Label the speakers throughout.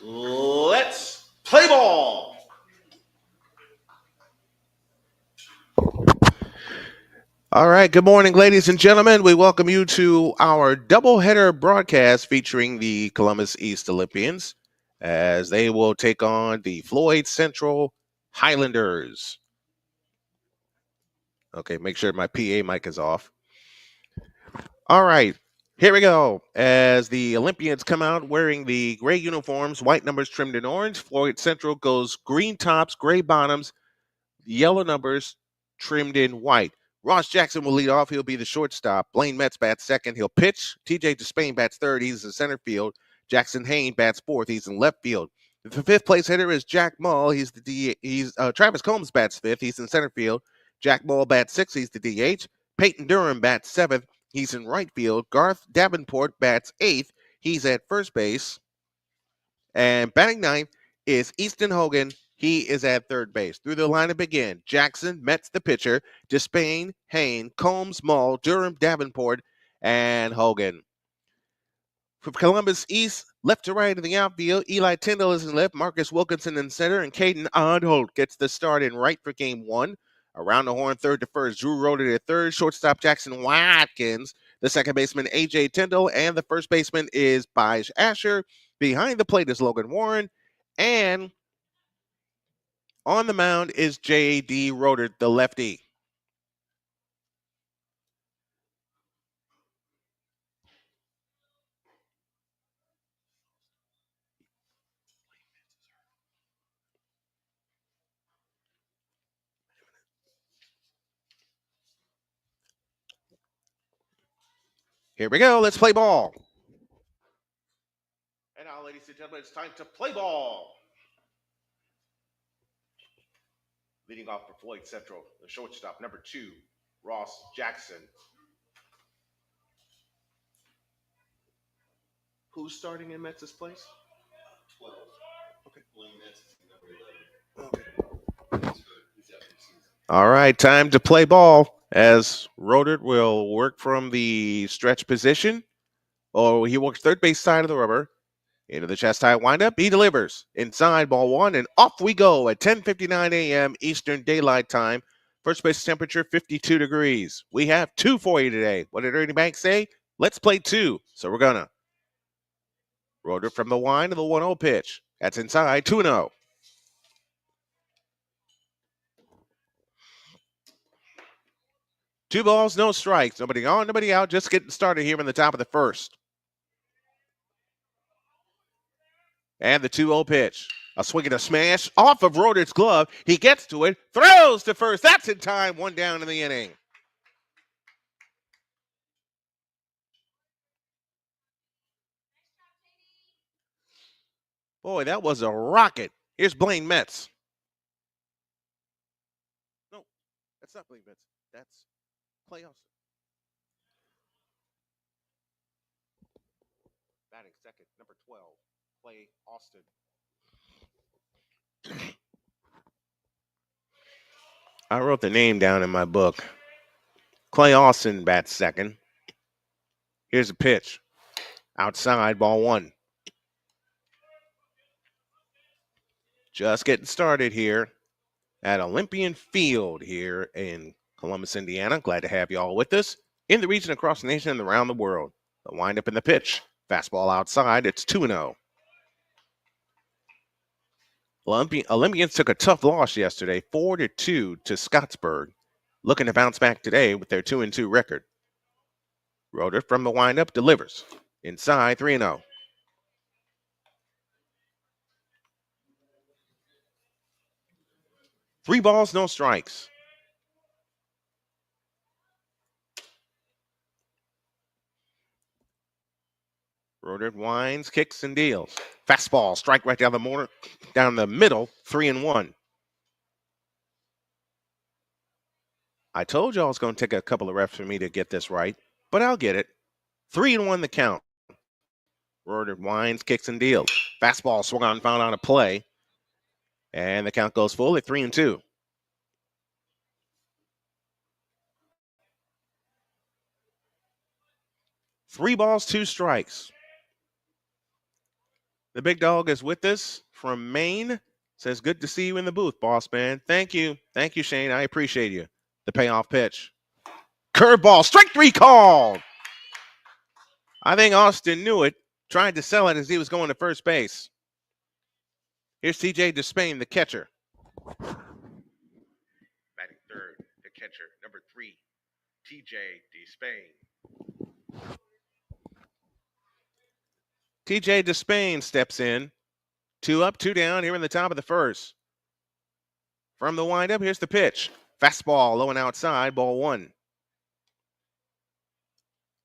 Speaker 1: Let's play ball. All right. Good morning, ladies and gentlemen. We welcome you to our doubleheader broadcast featuring the Columbus East Olympians as they will take on the Floyd Central Highlanders. Okay, make sure my PA mic is off. All right. Here we go. As the Olympians come out wearing the gray uniforms, white numbers trimmed in orange, Floyd Central goes green tops, gray bottoms, yellow numbers trimmed in white. Ross Jackson will lead off. He'll be the shortstop. Blaine Metz bats second. He'll pitch. TJ Despain bats third. He's in center field. Jackson Hayne bats fourth. He's in left field. The fifth place hitter is Jack Mull. He's the D. Travis Combs bats fifth. He's in center field. Jack Mull bats sixth. He's the DH. Peyton Durham bats seventh. He's in right field. Garth Davenport bats eighth. He's at first base. And batting ninth is Easton Hogan. He is at third base. Through the lineup again, Jackson, Metz the pitcher, Despain, Hayne, Combs, Mull, Durham, Davenport, and Hogan. From Columbus East, left to right in the outfield, Eli Tyndall is in left, Marcus Wilkinson in center, and Caden Onholt gets the start in right for game one. Around the horn, third to first, Drew Roder at third, shortstop Jackson Watkins, the second baseman A.J. Tyndall, and the first baseman is Bij Asher. Behind the plate is Logan Warren, and on the mound is J.D. Roder, the lefty. Here we go. Let's play ball. And now, ladies and gentlemen, it's time to play ball. Leading off for Floyd Central, the shortstop, number 2, Ross Jackson. Who's starting in Metz's place? 12. Okay. Number 11. Okay. All right, time to play ball as Roder will work from the stretch position. Oh, he works third base side of the rubber. Into the chest high windup. He delivers. Inside ball one, and off we go at 10:59 a.m. Eastern Daylight Time. First base temperature 52 degrees. We have 2 for you today. What did Ernie Banks say? Let's play 2. So we're gonna. Roder from the wind to the 1-0 pitch. That's inside 2-0. Two balls, no strikes. Nobody on, nobody out. Just getting started here in the top of the first. And the 2-0 pitch. A swing and a smash off of Roder's glove. He gets to it, throws to first. That's in time. 1 down in the inning. Boy, that was a rocket. Here's Blaine Metz. No, that's not Blaine Metz. That's Clay Austin. Batting second, number 12, Clay Austin. I wrote the name down in my book. Clay Austin bats second. Here's a pitch. Outside, ball 1. Just getting started here at Olympian Field here in Columbus, Indiana. Glad to have you all with us in the region, across the nation, and around the world. The windup in the pitch. Fastball outside. It's 2-0. Olympians took a tough loss yesterday, 4-2 to Scottsburg. Looking to bounce back today with their 2-2 record. Roder from the windup delivers. Inside 3-0. Three balls, no strikes. Roder winds, kicks, and deals. Fastball, strike right down the middle, 3-1. I told y'all it's going to take a couple of reps for me to get this right, but I'll get it. 3-1 the count. Roder winds, kicks, and deals. Fastball swung on, found on a play. And the count goes full at 3-2. Three balls, two strikes. The big dog is with us from Maine. Says, good to see you in the booth, boss man. Thank you. Thank you, Shane. I appreciate you. The payoff pitch. Curveball, strike three called. I think Austin knew it, tried to sell it as he was going to first base. Here's TJ Despain, the catcher. Batting third, the catcher, number 3, TJ Despain. TJ Despain steps in. 2 up, 2 down here in the top of the first. From the windup, here's the pitch. Fastball, low and outside, ball 1.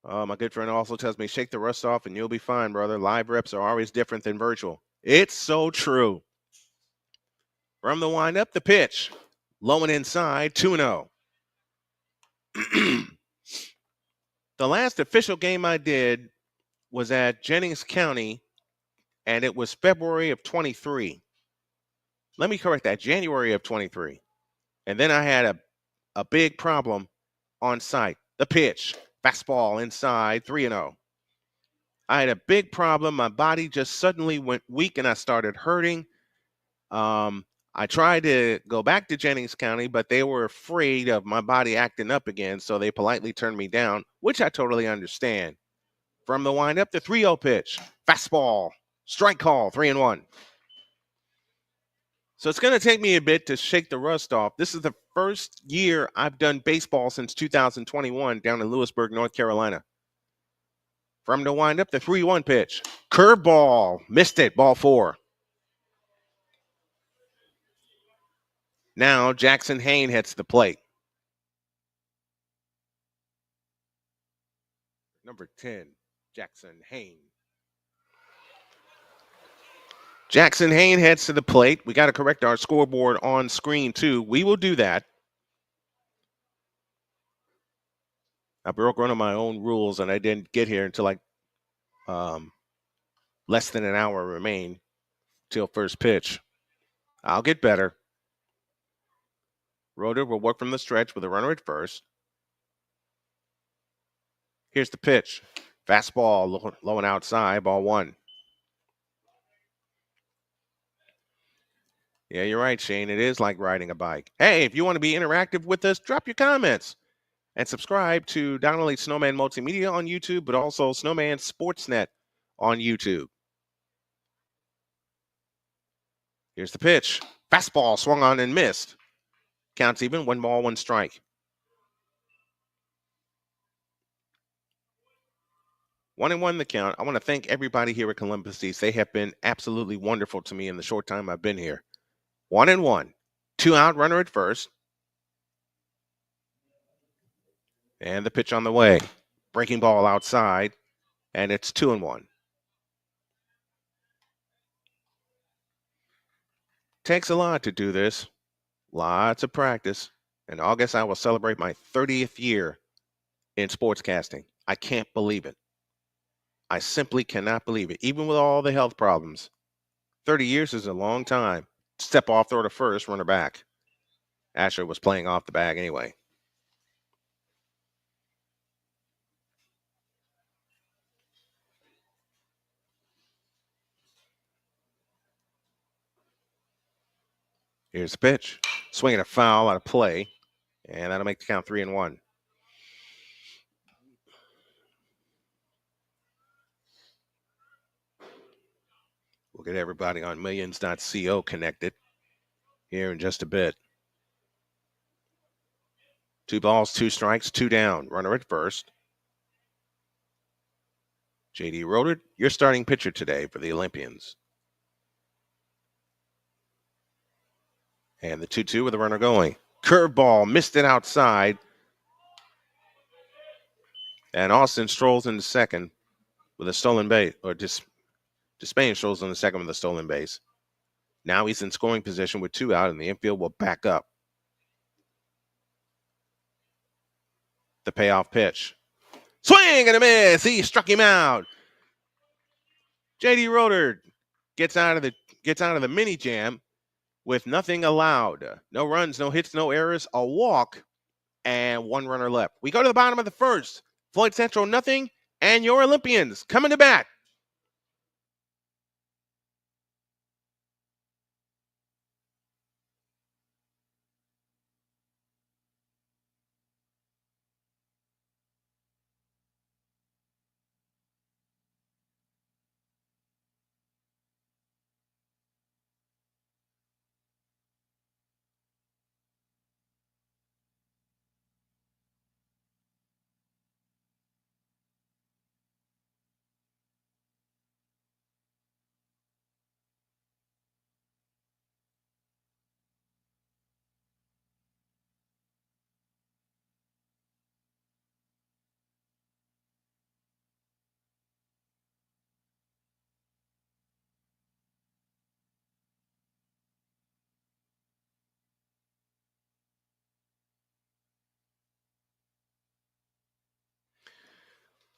Speaker 1: My good friend also tells me, shake the rust off and you'll be fine, brother. Live reps are always different than virtual. It's so true. From the windup, the pitch. Low and inside, 2-0. The last official game I did was at Jennings County, and it was February of 23. Let me correct that, January of 23. And then I had a big problem on site. The pitch, fastball inside, 3-0. I had a big problem. My body just suddenly went weak, and I started hurting. I tried to go back to Jennings County, but they were afraid of my body acting up again, so they politely turned me down, which I totally understand. From the windup, the 3-0 pitch, fastball, strike call, 3-1. So it's going to take me a bit to shake the rust off. This is the first year I've done baseball since 2021 down in Lewisburg, North Carolina. From the windup, the 3-1 pitch, curveball, missed it, ball 4. Now Jackson Hain hits the plate. Number 10, Jackson Hain. Jackson Hain heads to the plate. We got to correct our scoreboard on screen, too. We will do that. I broke one of my own rules, and I didn't get here until like less than an hour remained till first pitch. I'll get better. Roeder will work from the stretch with a runner at first. Here's the pitch. Fastball, low and outside, ball 1. Yeah, you're right, Shane. It is like riding a bike. Hey, if you want to be interactive with us, drop your comments. And subscribe to not only Snowman Multimedia on YouTube, but also Snowman Sportsnet on YouTube. Here's the pitch. Fastball swung on and missed. Counts even, 1 ball, 1 strike. 1-1 the count. I want to thank everybody here at Columbus East. They have been absolutely wonderful to me in the short time I've been here. 1-1. 2 out, runner at first. And the pitch on the way. Breaking ball outside. And it's 2-1. Takes a lot to do this. Lots of practice. In August, I will celebrate my 30th year in sportscasting. I can't believe it. I simply cannot believe it. Even with all the health problems, 30 years is a long time. Step off, throw to first, runner back. Asher was playing off the bag anyway. Here's the pitch. Swinging a foul out of play. And that'll make the count 3-1. We'll get everybody on millions.co connected here in just a bit. 2 balls, 2 strikes, 2 down. Runner at first. J.D. Roeder, your starting pitcher today for the Olympians. And the 2-2 with the runner going. Curveball, missed it outside. And Austin strolls into second with a stolen base, or Despain strolls on the second with a stolen base. Now he's in scoring position with 2 out, and the infield will back up. The payoff pitch. Swing and a miss. He struck him out. J.D. Roeder gets out of the mini jam with nothing allowed. No runs, no hits, no errors, a walk, and 1 runner left. We go to the bottom of the first. Floyd Central, nothing, and your Olympians coming to bat.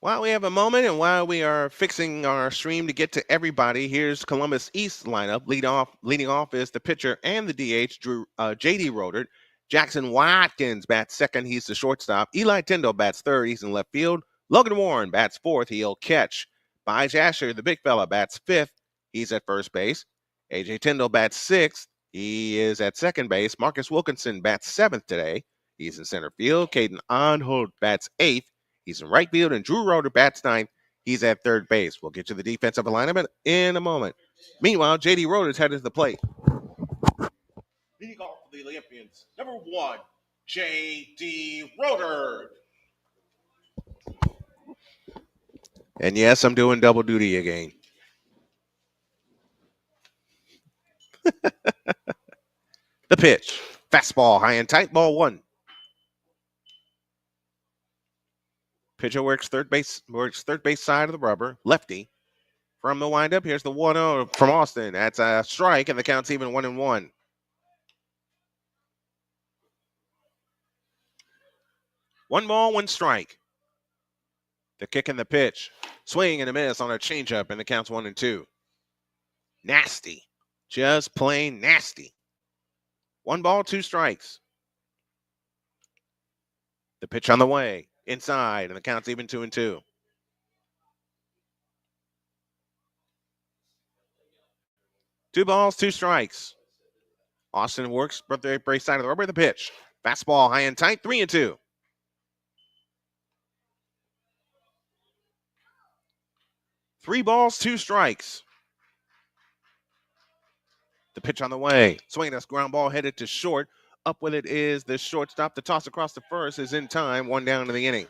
Speaker 1: While we have a moment and while we are fixing our stream to get to everybody, here's Columbus East lineup. Leading off is the pitcher and the DH, Jodi Rodert. Jackson Watkins bats second. He's the shortstop. Eli Tyndall bats third. He's in left field. Logan Warren bats fourth. He'll catch. Lige Asher, the big fella, bats fifth. He's at first base. AJ Tyndall bats sixth. He is at second base. Marcus Wilkinson bats seventh today. He's in center field. Caden Onhold bats eighth. He's in right field, and Drew Roder bats ninth. He's at third base. We'll get to the defensive alignment in a moment. Meanwhile, J.D. Roder's headed to the plate. Leading off for the Olympians, number 1, J.D. Roder. And yes, I'm doing double duty again. The pitch. Fastball, high and tight, ball 1. Pitcher works third base side of the rubber, lefty. From the windup, here's the 1-0 from Austin. That's a strike, and the count's even 1-1. 1 ball, 1 strike. The kick and the pitch. Swing and a miss on a changeup, and the count's 1-2. Nasty. Just plain nasty. 1 ball, 2 strikes. The pitch on the way. Inside, and the count's even 2-2. Two balls, 2 strikes. Austin works brace side of the rubber. The pitch. Fastball, high and tight, 3-2. 3 balls, 2 strikes. The pitch on the way. Swing, that's ground ball headed to short. Up with it is the shortstop. The toss across the first is in time. 1 down in the inning.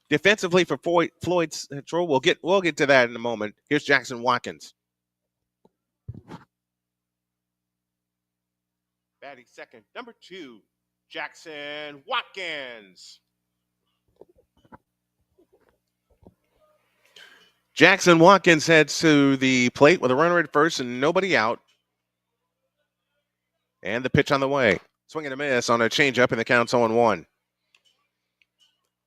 Speaker 1: Defensively for Floyd Central, we'll get to that in a moment. Here's Jackson Watkins. Batting second, number 2, Jackson Watkins. Jackson Watkins heads to the plate with a runner at first and nobody out. And the pitch on the way. Swing and a miss on a changeup, and the count's 0-1.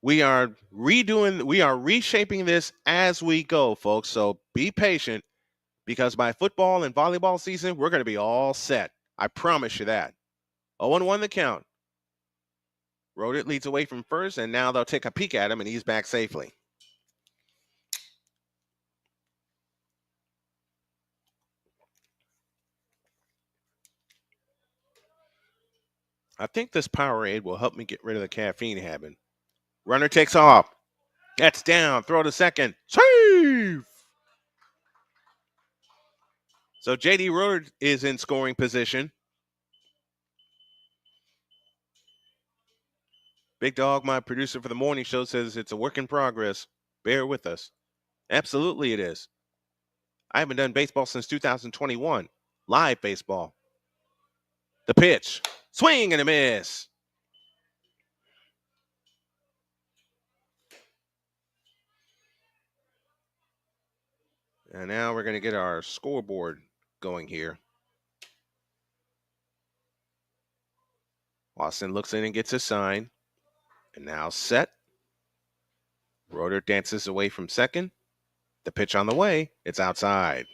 Speaker 1: We are reshaping this as we go, folks. So be patient, because by football and volleyball season, we're going to be all set. I promise you that. 0-1 the count. Rodert leads away from first, and now they'll take a peek at him, and he's back safely. I think this Powerade will help me get rid of the caffeine habit. Runner takes off. That's down. Throw to second. Save! So J.D. Rodert is in scoring position. Big Dog, my producer for the morning show, says it's a work in progress. Bear with us. Absolutely it is. I haven't done baseball since 2021. Live baseball. The pitch. Swing and a miss. And now we're going to get our scoreboard going here. Austin looks in and gets a sign. And now set. Rodert dances away from second. The pitch on the way. It's outside.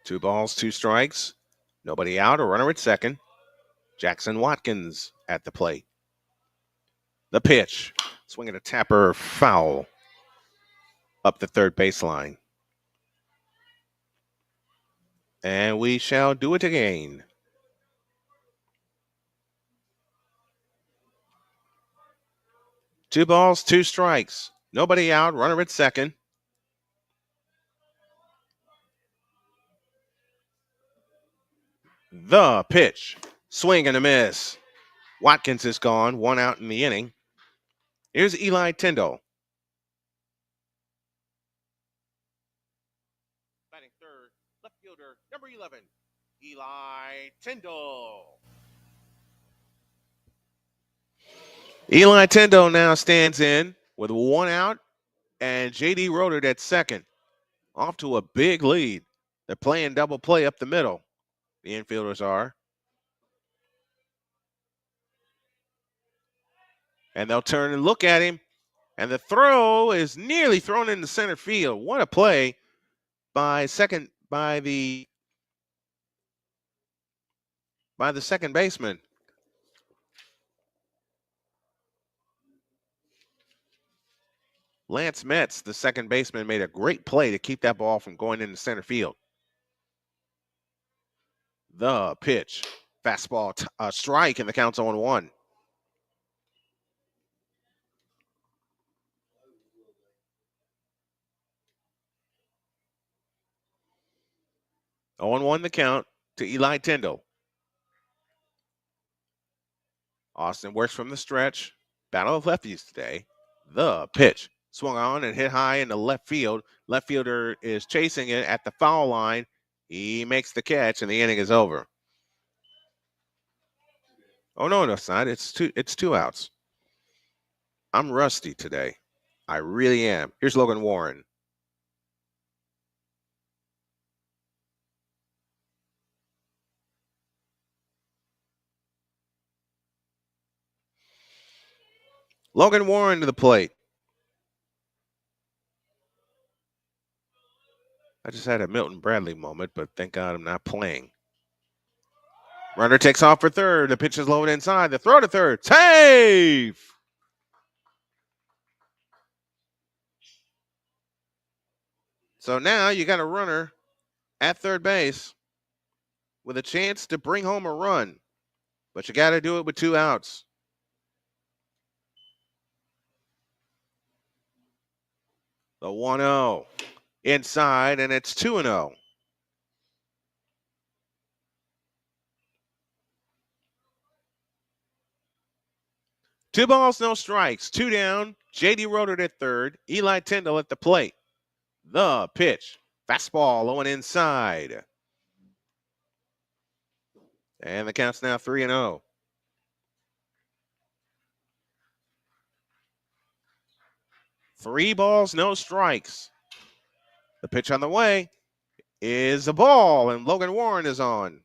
Speaker 1: Two balls, 2 strikes. Nobody out. A runner at second. Jackson Watkins at the plate. The pitch. Swinging a tapper, foul. Up the third baseline. And we shall do it again. Two balls, 2 strikes. Nobody out. Runner at second. The pitch. Swing and a miss. Watkins is gone. 1 out in the inning. Here's Eli Tyndall. Batting third, left fielder, number 11, Eli Tyndall. Eli Tyndall now stands in with 1 out, and J.D. Rodert at second. Off to a big lead. They're playing double play up the middle. The infielders are. And they'll turn and look at him. And the throw is nearly thrown into center field. What a play by the second baseman. Lance Metz, the second baseman, made a great play to keep that ball from going into center field. The pitch. Fastball, strike, and the count's 0-1. Oh, 0-1 the count to Eli Tyndall. Austin works from the stretch. Battle of lefties today. The pitch. Swung on and hit high in the left field. Left fielder is chasing it at the foul line. He makes the catch, and the inning is over. Oh, no, it's not. It's two outs. I'm rusty today. I really am. Here's Logan Warren. Logan Warren to the plate. I just had a Milton Bradley moment, but thank God I'm not playing. Runner takes off for third. The pitch is loaded inside. The throw to third. Safe! So now you got a runner at third base with a chance to bring home a run, but you got to do it with two outs. The 1-0 inside, and it's 2-0. Two balls, no strikes. Two down. Jodi Roeder at third. Eli Tyndall at the plate. The pitch. Fastball low and inside. And the count's now 3-0. Three balls, no strikes. The pitch on the way is a ball, and Logan Warren is on.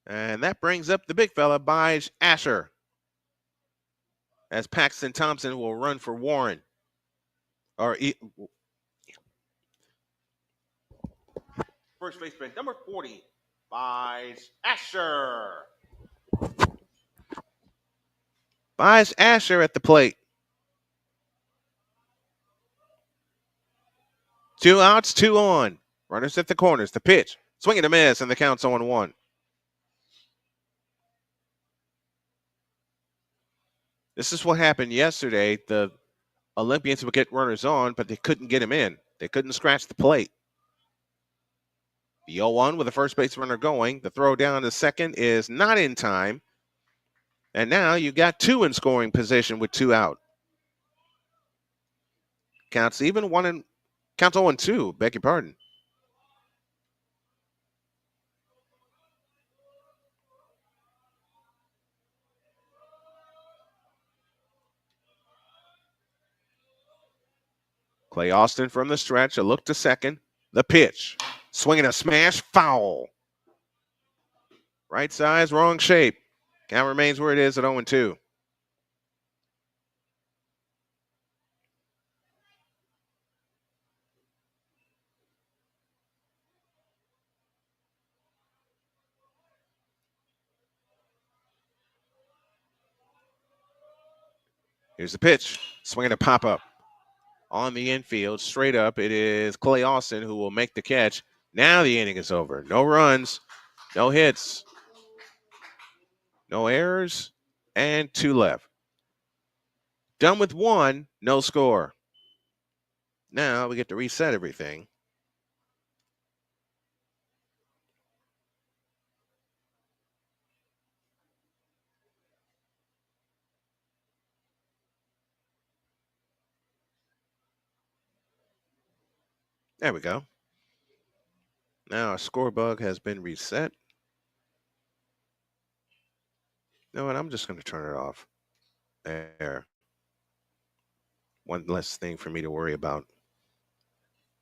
Speaker 1: And that brings up the big fella, Bij Asher, as Paxton Thompson will run for Warren. First baseman, number 40, Bij Asher. Bij Asher at the plate. Two outs, two on. Runners at the corners. The pitch. Swing and a miss, and the count's 0-1. This is what happened yesterday. The Olympians would get runners on, but they couldn't get him in. They couldn't scratch the plate. The 0-1 with the first base runner going. The throw down to second is not in time. And now you got two in scoring position with two out. Counts even counts 0-2. Beg your pardon. Clay Austin from the stretch. A look to second. The pitch. Swinging a smash. Foul. Right size, wrong shape. Count remains where it is at 0-2. Here's the pitch. Swinging a pop-up. On the infield, straight up, it is Clay Austin who will make the catch. Now the inning is over. No runs, no hits, no errors, and two left. Done with one, no score. Now we get to reset everything. There we go. Now our score bug has been reset. You know what? I'm just going to turn it off. There. One less thing for me to worry about.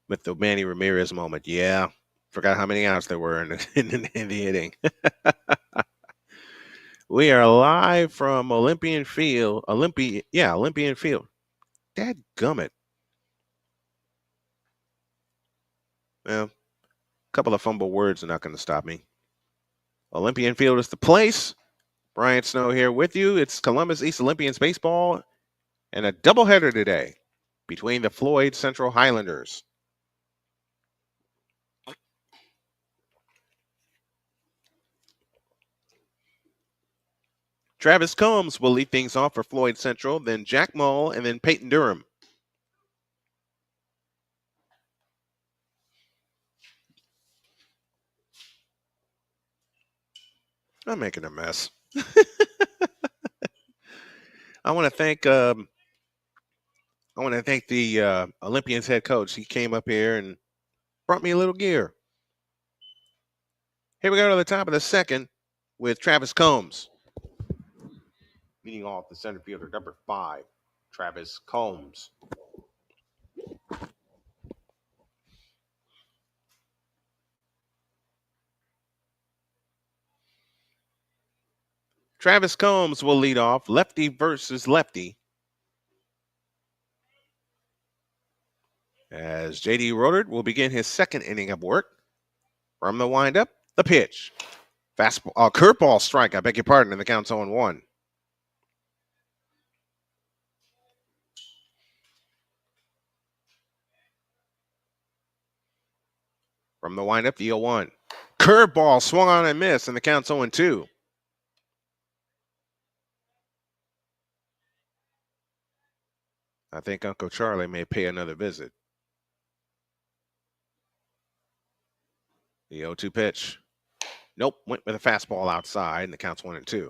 Speaker 1: With the Manny Ramirez moment. Yeah. Forgot how many outs there were in the inning. We are live from Olympian Field. Olympian Field. Dadgummit. Well, a couple of fumble words are not going to stop me. Olympian Field is the place. Brian Snow here with you. It's Columbus East Olympians baseball and a doubleheader today between the Floyd Central Highlanders. Travis Combs will lead things off for Floyd Central, then Jack Mull, and then Peyton Durham. I'm making a mess. I want to thank the Olympians head coach. He came up here and brought me a little gear. Here we go to the top of the second with Travis Combs. Leading off the center fielder, number 5, Travis Combs. Travis Combs will lead off, lefty versus lefty. As Jodi will begin his second inning of work. From the windup, the pitch. Fastball, curveball strike, I beg your pardon, and the count's 0-1. From the windup, the 0-1. Curveball swung on and missed, and the count's 0-2. I think Uncle Charlie may pay another visit. The 0-2 pitch. Nope, went with a fastball outside, and the count's 1-2.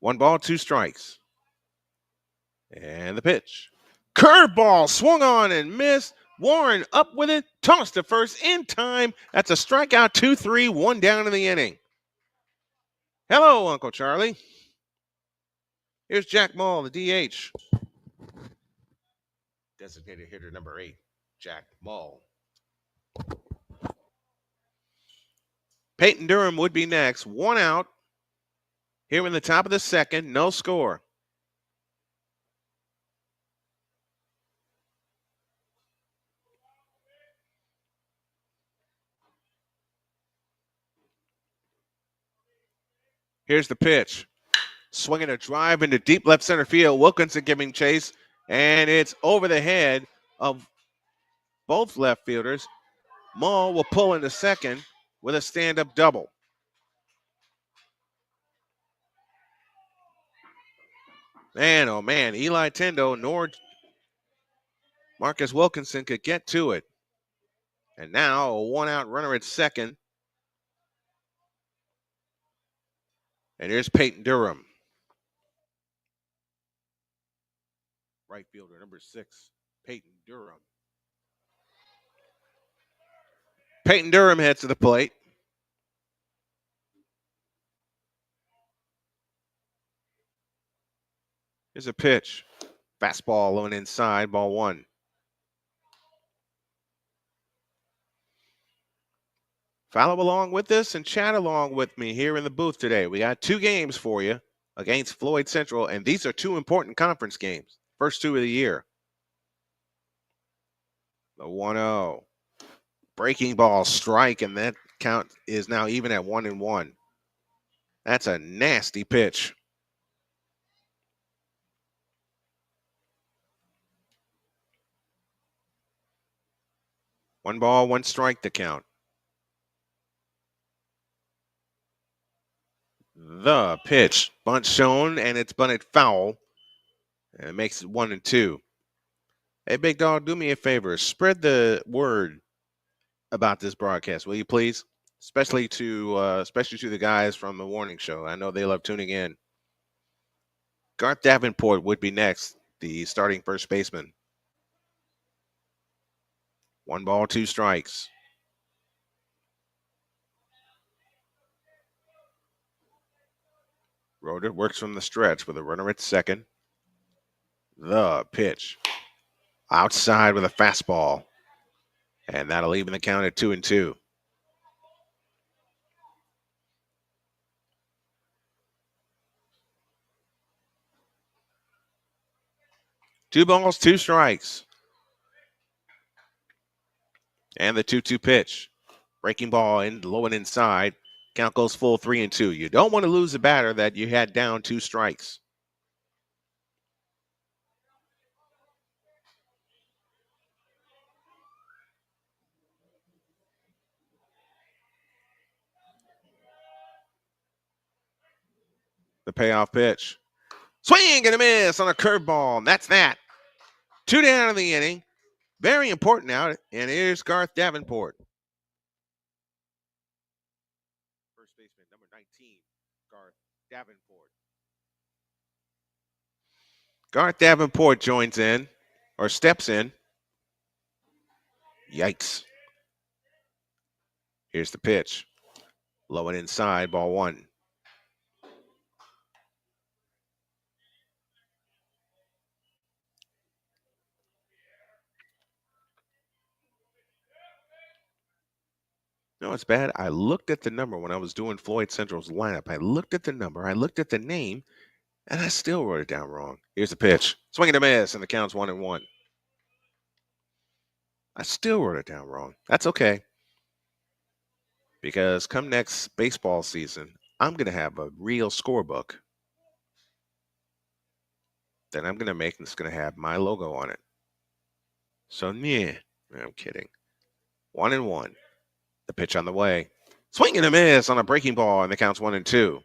Speaker 1: One ball, 2 strikes. And the pitch. Curveball swung on and missed. Warren up with it, tossed to first in time. That's a strikeout, 2-3, 1 down in the inning. Hello, Uncle Charlie. Here's Jack Mull, the DH. Designated hitter number 8, Jack Mull. Peyton Durham would be next. 1 out. Here in the top of the second, no score. Here's the pitch. Swinging a drive into deep left center field. Wilkinson giving chase, and it's over the head of both left fielders. Mull will pull into second with a stand-up double. Man, oh man, Eli Tendo nor Marcus Wilkinson could get to it. And now a 1-out runner at second. And here's Peyton Durham. Right fielder, number 6, Peyton Durham. Peyton Durham heads to the plate. Here's a pitch. Fastball low and inside, ball 1. Follow along with us and chat along with me here in the booth today. We got 2 games for you against Floyd Central, and these are 2 important conference games. First 2 of the year. The 1-0. Breaking ball strike, and that count is now even at 1-1. That's a nasty pitch. One ball, 1 strike to count. The pitch. Bunt shown, and it's bunted foul. And it makes it 1-2. Hey, Big Dog, do me a favor. Spread the word about this broadcast, will you please? Especially to the guys from the Warning Show. I know they love tuning in. Garth Davenport would be next, the starting first baseman. 1 ball, 2 strikes. Roder works from the stretch with a runner at second. The pitch. Outside with a fastball. And that'll even the count at 2-2. Two balls, two strikes. And the 2-2 pitch. Breaking ball in low and inside. Count goes full 3-2. You don't want to lose a batter that you had down 2 strikes. The payoff pitch. Swing and a miss on a curveball. And that's that. 2 down in the inning. Very important now. And here's Garth Davenport. First baseman, number 19, Garth Davenport. Garth Davenport joins in, or steps in. Yikes. Here's the pitch. Low and inside, ball 1. No, it's bad. I looked at the number when I was doing Floyd Central's lineup. I looked at the number, I looked at the name, and I still wrote it down wrong. Here's the pitch. Swing and a miss, and the count's 1-1. I still wrote it down wrong. That's okay. Because come next baseball season, I'm going to have a real scorebook that I'm going to make, and it's going to have my logo on it. So, yeah, I'm kidding. 1-1. The pitch on the way. Swing and a miss on a breaking ball, and the count's 1-2.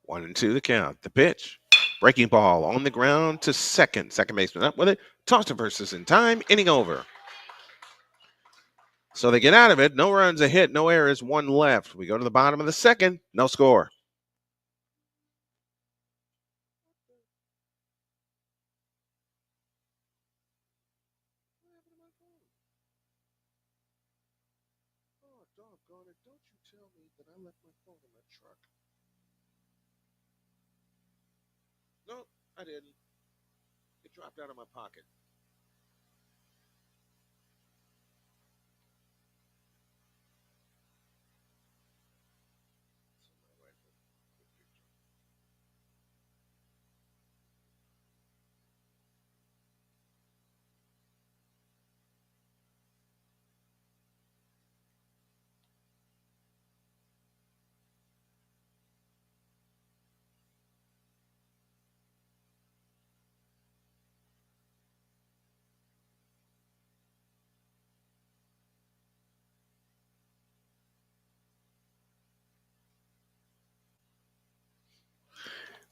Speaker 1: One and two the count. The pitch. Breaking ball on the ground to second. Second baseman up with it. Toss to versus in time. Inning over. So they get out of it. No runs, a hit, no errors, 1 left. We go to the bottom of the second. No score. Oh, doggone it. Don't you tell me that I left my phone in my truck. No, I didn't. It dropped out of my pocket.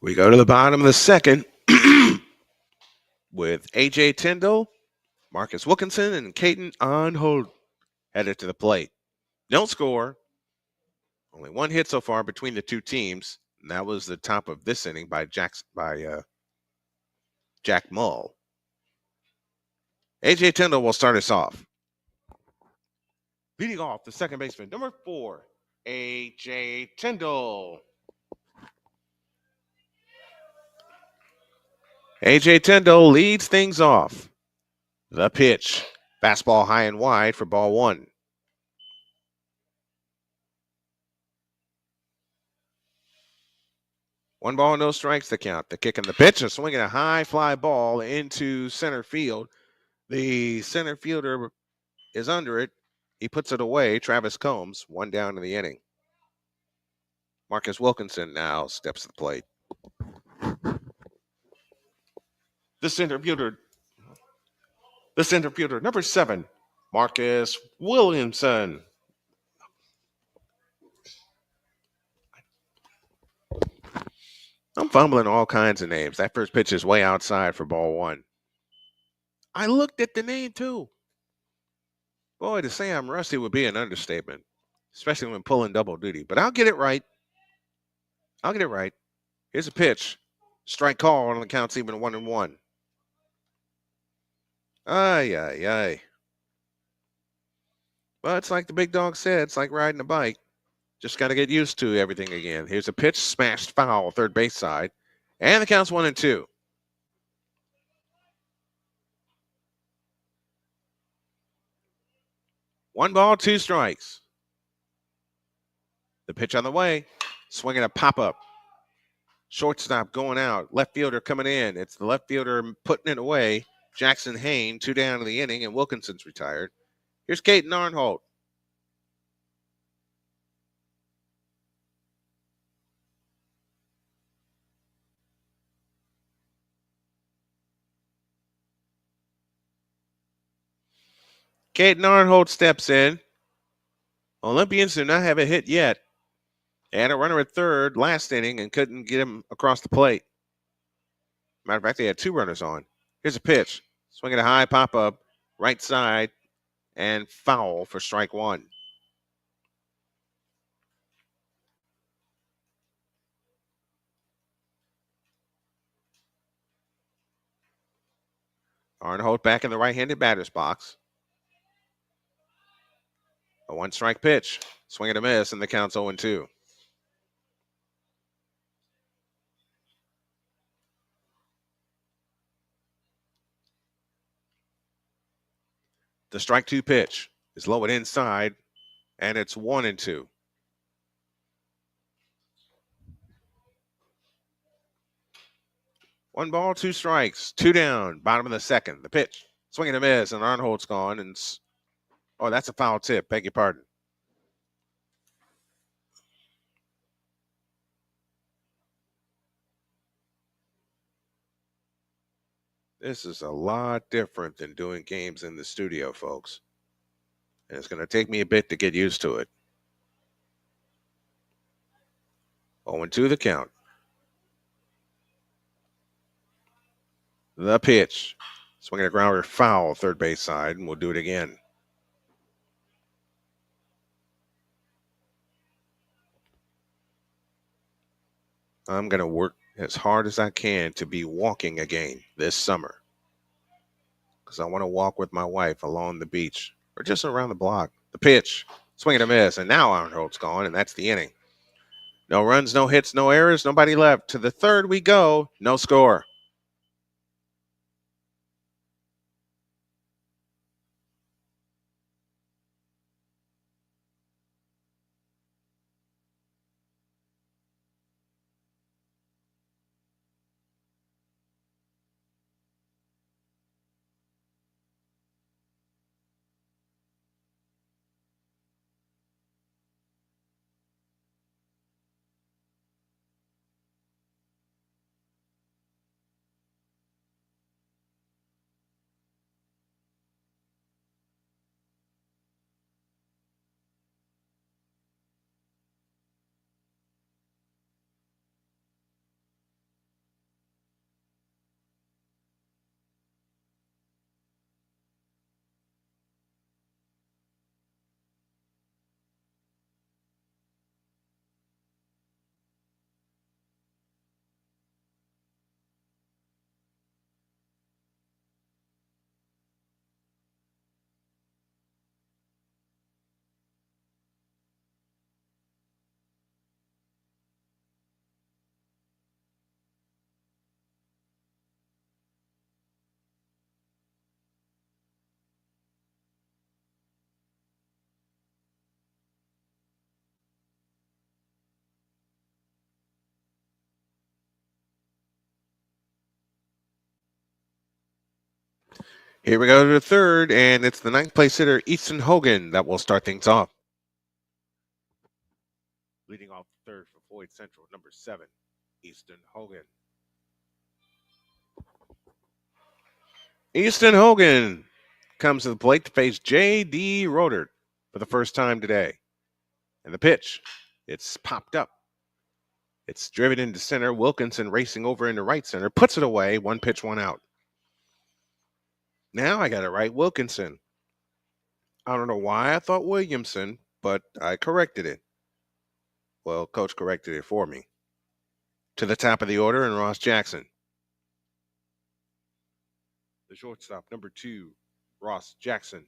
Speaker 1: We go to the bottom of the second with A.J. Tyndall, Marcus Wilkinson, and Caden on hold headed to the plate. No score. Only 1 hit so far between the two teams. And that was the top of this inning by Jack Mull. A.J. Tyndall will start us off. Leading off, the second baseman, number 4, A.J. Tyndall. A.J. Tyndall leads things off. The pitch. Fastball high and wide for ball 1. One ball, no strikes to count. The kick and the pitch, and swinging a high fly ball into center field. The center fielder is under it. He puts it away. Travis Combs, 1 down in the inning. Marcus Wilkinson now steps to the plate. The center fielder, number 7, Marcus Williamson. I'm fumbling all kinds of names. That first pitch is way outside for ball 1. I looked at the name too. Boy, to say I'm rusty would be an understatement, especially when pulling double duty. But I'll get it right. I'll get it right. Here's a pitch. Strike call on the count's even 1-1. Ay, ay, ay. Well, it's like the big dog said. It's like riding a bike. Just got to get used to everything again. Here's a pitch, smashed foul, third base side. And the count's 1-2. 1 ball, 2 strikes. The pitch on the way. Swinging a pop-up. Shortstop going out. Left fielder coming in. It's the left fielder putting it away. Jackson Hain, 2 down in the inning, and Wilkinson's retired. Here's Caden Arnholt. Caden Arnholt steps in. Olympians do not have a hit yet. They had a runner at third last inning and couldn't get him across the plate. Matter of fact, they had 2 runners on. Here's a pitch. Swinging a high pop-up, right side, and foul for strike 1. Arnholt back in the right-handed batter's box. A 1-strike pitch. Swing and a miss, and the count's 0-2. The strike 2 pitch is lowered inside, and it's 1-2. 1 ball, 2 strikes, 2 down, bottom of the second. The pitch, swing and a miss, and Arnholt's gone. And oh, that's a foul tip. Beg your pardon. This is a lot different than doing games in the studio, folks. And it's going to take me a bit to get used to it. 0-2 the count. The pitch. Swinging a grounder foul, third base side, and we'll do it again. I'm going to work as hard as I can to be walking again this summer, because I want to walk with my wife along the beach or just around the block. The pitch, swing and a miss, and now Arnholt's gone, and that's the inning. No runs, no hits, no errors, nobody left. To the third we go, no score. Here we go to the third, and it's the 9th place hitter, Easton Hogan, that will start things off. Leading off the third for Floyd Central, number 7, Easton Hogan. Easton Hogan comes to the plate to face J.D. Rodert for the first time today. And the pitch, it's popped up. It's driven into center. Wilkinson racing over into right center, puts it away. 1 pitch, 1 out. Now I got it right. Wilkinson I don't know why I thought Williamson, but I corrected it. Well, coach corrected it for me. To the top of the order, and Ross Jackson. The shortstop, number 2, Ross Jackson.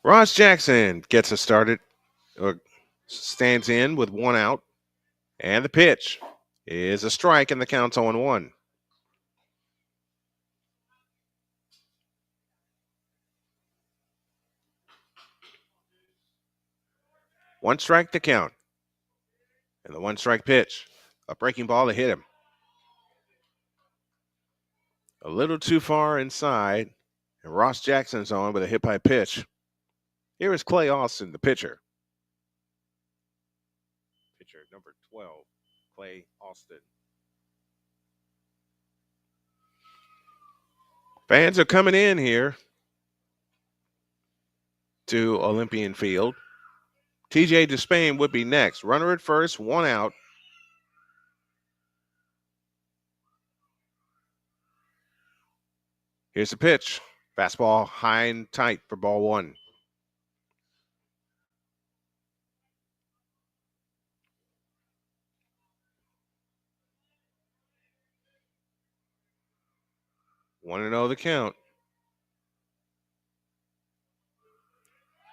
Speaker 1: Ross Jackson gets us started, or stands in with 1 out, and the pitch is a strike, and the count's 0-1. One strike to count. And the 1-strike pitch. A breaking ball to hit him. A little too far inside. And Ross Jackson's on with a hit by pitch. Here is Clay Austin, the pitcher. Pitcher number 12, Clay Austin. Fans are coming in here to Olympian Field. TJ Despain would be next. Runner at first, 1 out. Here's the pitch. Fastball high and tight for ball 1. One and 0 the count.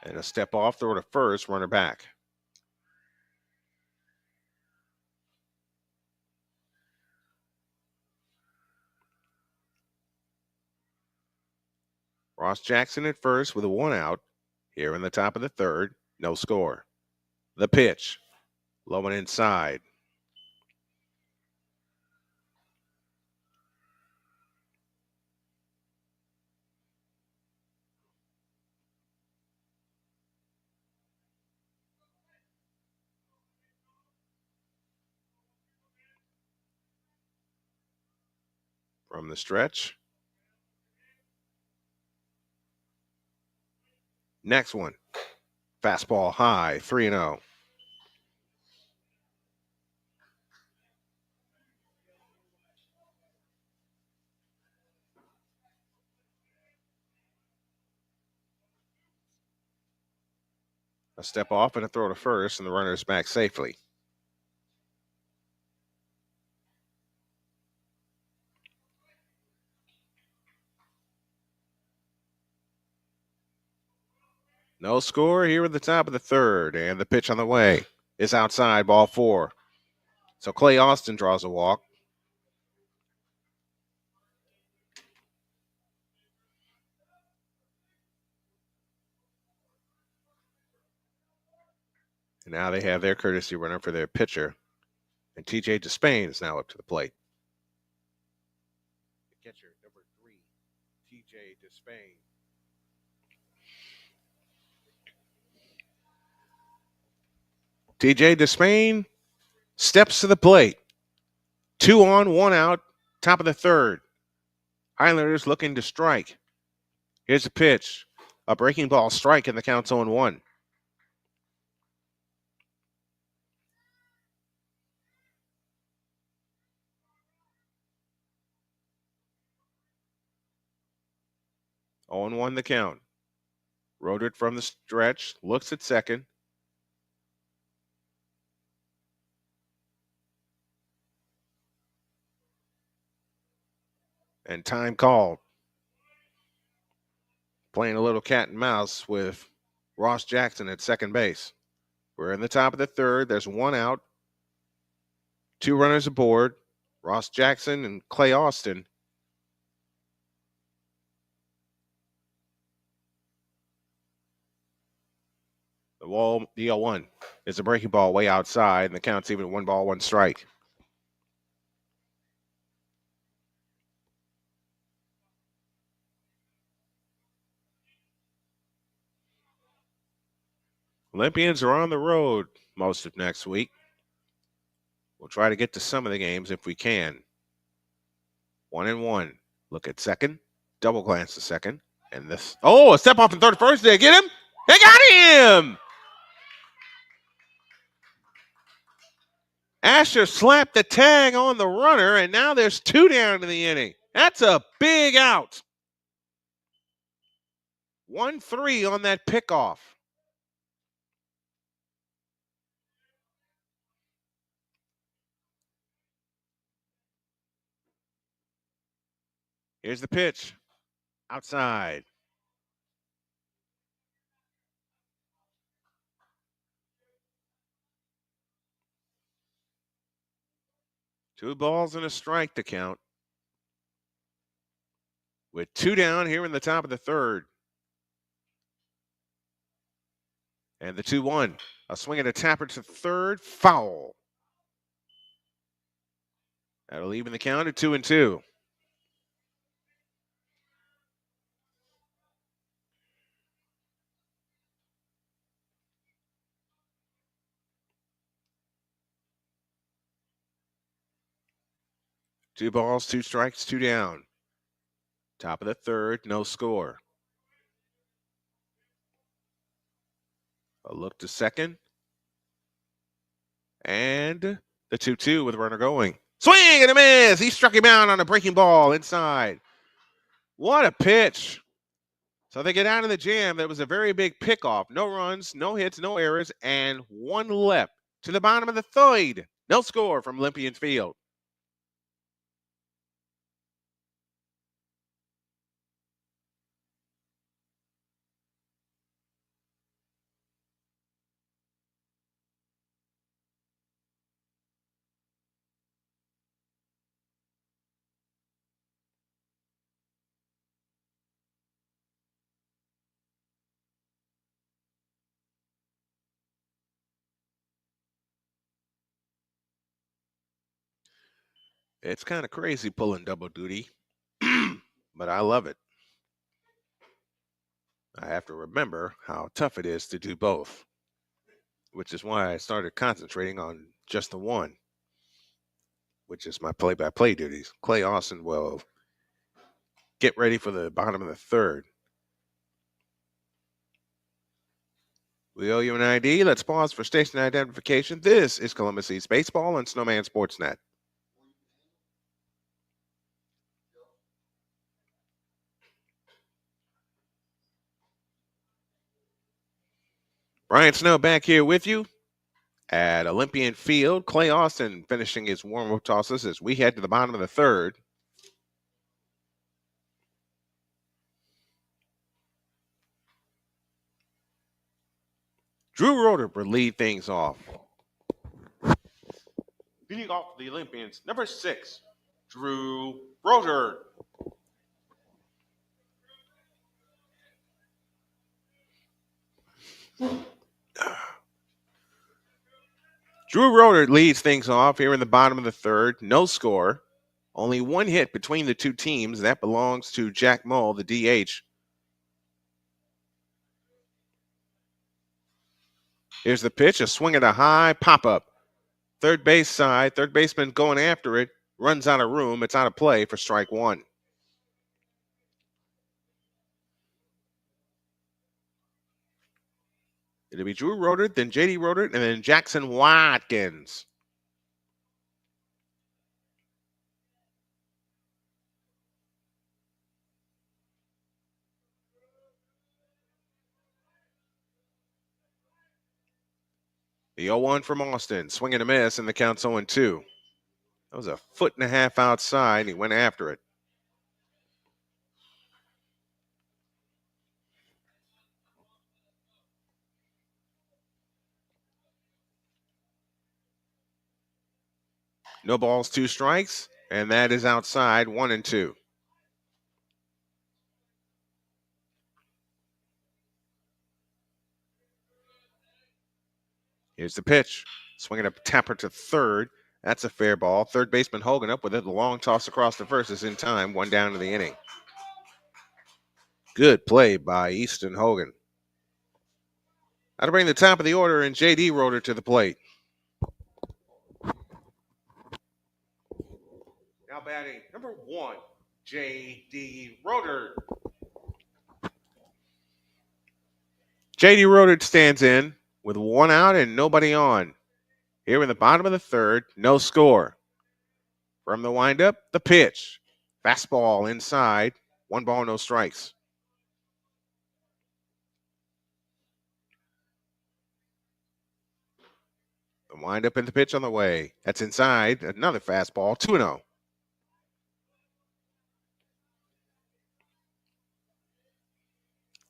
Speaker 1: And a step off, throw to first, runner back. Ross Jackson at first with a 1 out. Here in the top of the third, no score. The pitch, low and inside. From the stretch. Next one, fastball high, 3-0. A step off and a throw to first, and the runner is back safely. No score here at the top of the third, and the pitch on the way is outside, ball 4. So Clay Austin draws a walk. And now they have their courtesy runner for their pitcher. And TJ Despain is now up to the plate. The catcher, number 3, TJ Despain. TJ Despain steps to the plate. 2 on, 1 out, top of the third. Highlanders looking to strike. Here's a pitch. A breaking ball strike, and the count's 0-1. Oh and 1 the count. Rodert from the stretch, looks at second. And time called. Playing a little cat and mouse with Ross Jackson at second base. We're in the top of the third. There's 1 out. 2 runners aboard. Ross Jackson and Clay Austin. The 0-1 is a breaking ball way outside, and the count's even 1 ball, 1 strike. Olympians are on the road most of next week. We'll try to get to some of the games if we can. 1-1. Look at second. Double glance to second. And this. Oh, a step off in third first. Did they get him? They got him! Asher slapped the tag on the runner, and now there's 2 down in the inning. That's a big out. 1-3 on that pickoff. Here's the pitch. Outside. Two balls and a strike to count. With two down here in the top of the third. And the 2-1. A swing and a tapper to third. Foul. That'll even the count at 2-2. Two balls, two strikes, two down. Top of the third, no score. A look to second. And the 2-2 with runner going. Swing and a miss. He struck him out on a breaking ball inside. What a pitch. So they get out of the jam. That was a very big pickoff. No runs, no hits, no errors, and one left. To the bottom of the third. No score from Olympian Field. It's kind of crazy pulling double duty, but I love it. I have to remember how tough it is to do both, which is why I started concentrating on just the one, which is my play-by-play duties. Clay Austin will get ready for the bottom of the third. We owe you an ID. Let's pause for station identification. This is Columbus East Baseball on Snowman Sportsnet. Brian Snow back here with you at Olympian Field. Clay Austin finishing his warm-up tosses as we head to the bottom of the third. Drew Roeder will lead things off. Leading off the Olympians, number 6, Drew Roeder. Drew Roeder leads things off here in the bottom of the third. No score. Only one hit between the two teams. That belongs to Jack Mull, the DH. Here's the pitch, a swing at a high pop-up. Third base side, third baseman going after it. Runs out of room. It's out of play for strike one. It'll be Drew Roeder, then Jodi Roeder, and then Jackson Watkins. The 0-1 from Austin. Swing and a miss, and the count's 0-2. That was a foot and a half outside. He went after it. No balls, two strikes, and that is outside, 1-2. Here's the pitch. Swinging a tapper to third. That's a fair ball. Third baseman Hogan up with it. The long toss across the first is in time. One down to the inning. Good play by Easton Hogan. That'll bring the top of the order and J.D. Roeder to the plate. Now batting number 1, J.D. Roeder. J.D. Roeder stands in with one out and nobody on. Here in the bottom of the third, no score. From the windup, the pitch. Fastball inside. One ball, no strikes. The windup and the pitch on the way. That's inside. Another fastball. 2-0.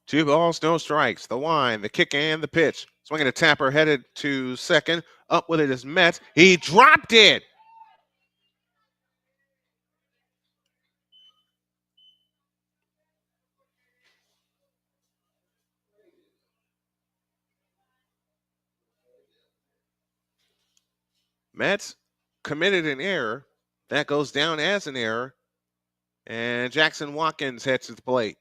Speaker 1: Two balls, no strikes. The wind, the kick, and the pitch. Swinging a tapper headed to second. Up with it is Metz. He dropped it. Metz committed an error. That goes down as an error. And Jackson Watkins heads to the plate.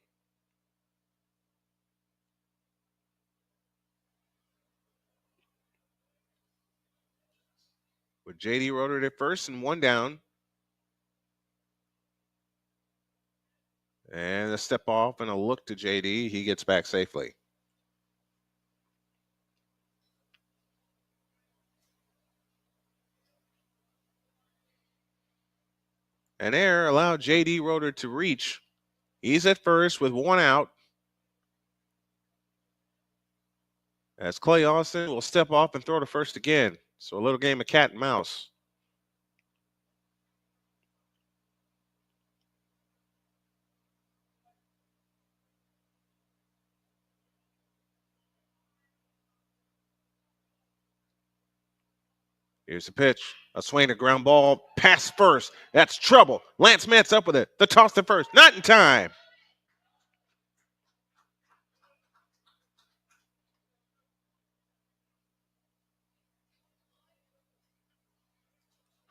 Speaker 1: With J.D. Roder at first and one down. And a step off and a look to J.D. He gets back safely. An error allowed J.D. Roder to reach. He's at first with one out. As Clay Austin will step off and throw to first again. So a little game of cat and mouse. Here's the pitch. A swing, a ground ball, pass first. That's trouble. Lance Metz up with it. The toss to first. Not in time.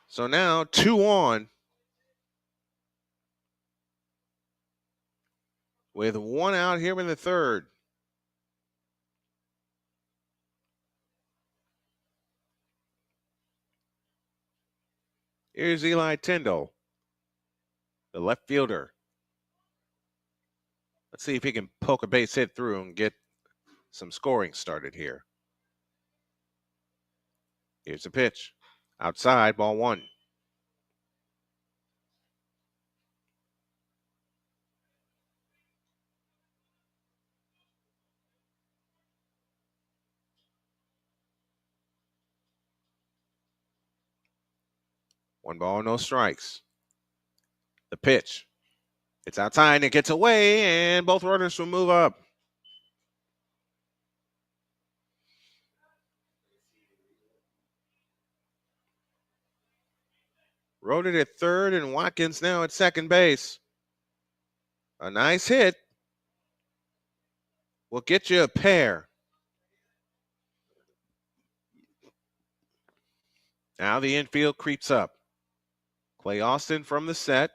Speaker 1: So now 2 on. With one out here in the third. Here's Eli Tyndall, the left fielder. Let's see if he can poke a base hit through and get some scoring started here. Here's the pitch. Outside, ball one. One ball, no strikes. The pitch. It's outside and it gets away, and both runners will move up. Roted at third, and Watkins now at second base. A nice hit will get you a pair. Now the infield creeps up. Clay Austin from the set.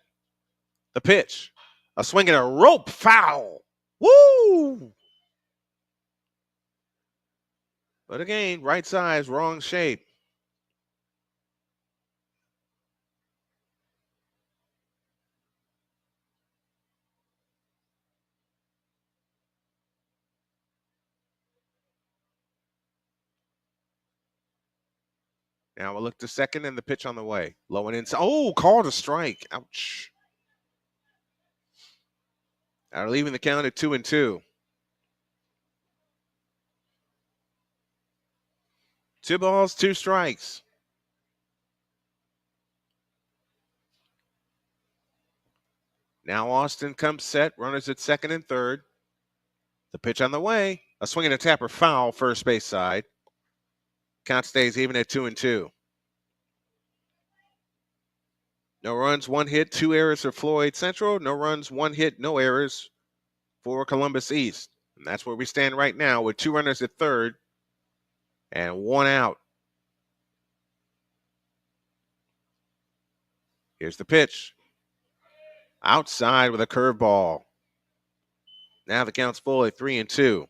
Speaker 1: The pitch. A swing and a rope foul. Woo! But again, right size, wrong shape. Now we'll look to second and the pitch on the way. Low and inside. Oh, called a strike. Ouch. Now leaving the count at 2-2. 2 balls, 2 strikes. Now Austin comes set. Runners at second and third. The pitch on the way. A swing and a tapper foul, first base side. Count stays even at 2-2. No runs, 1 hit, 2 errors for Floyd Central. No runs, 1 hit, no errors for Columbus East. And that's where we stand right now with 2 runners at third and 1 out. Here's the pitch. Outside with a curveball. Now the count's full at 3-2.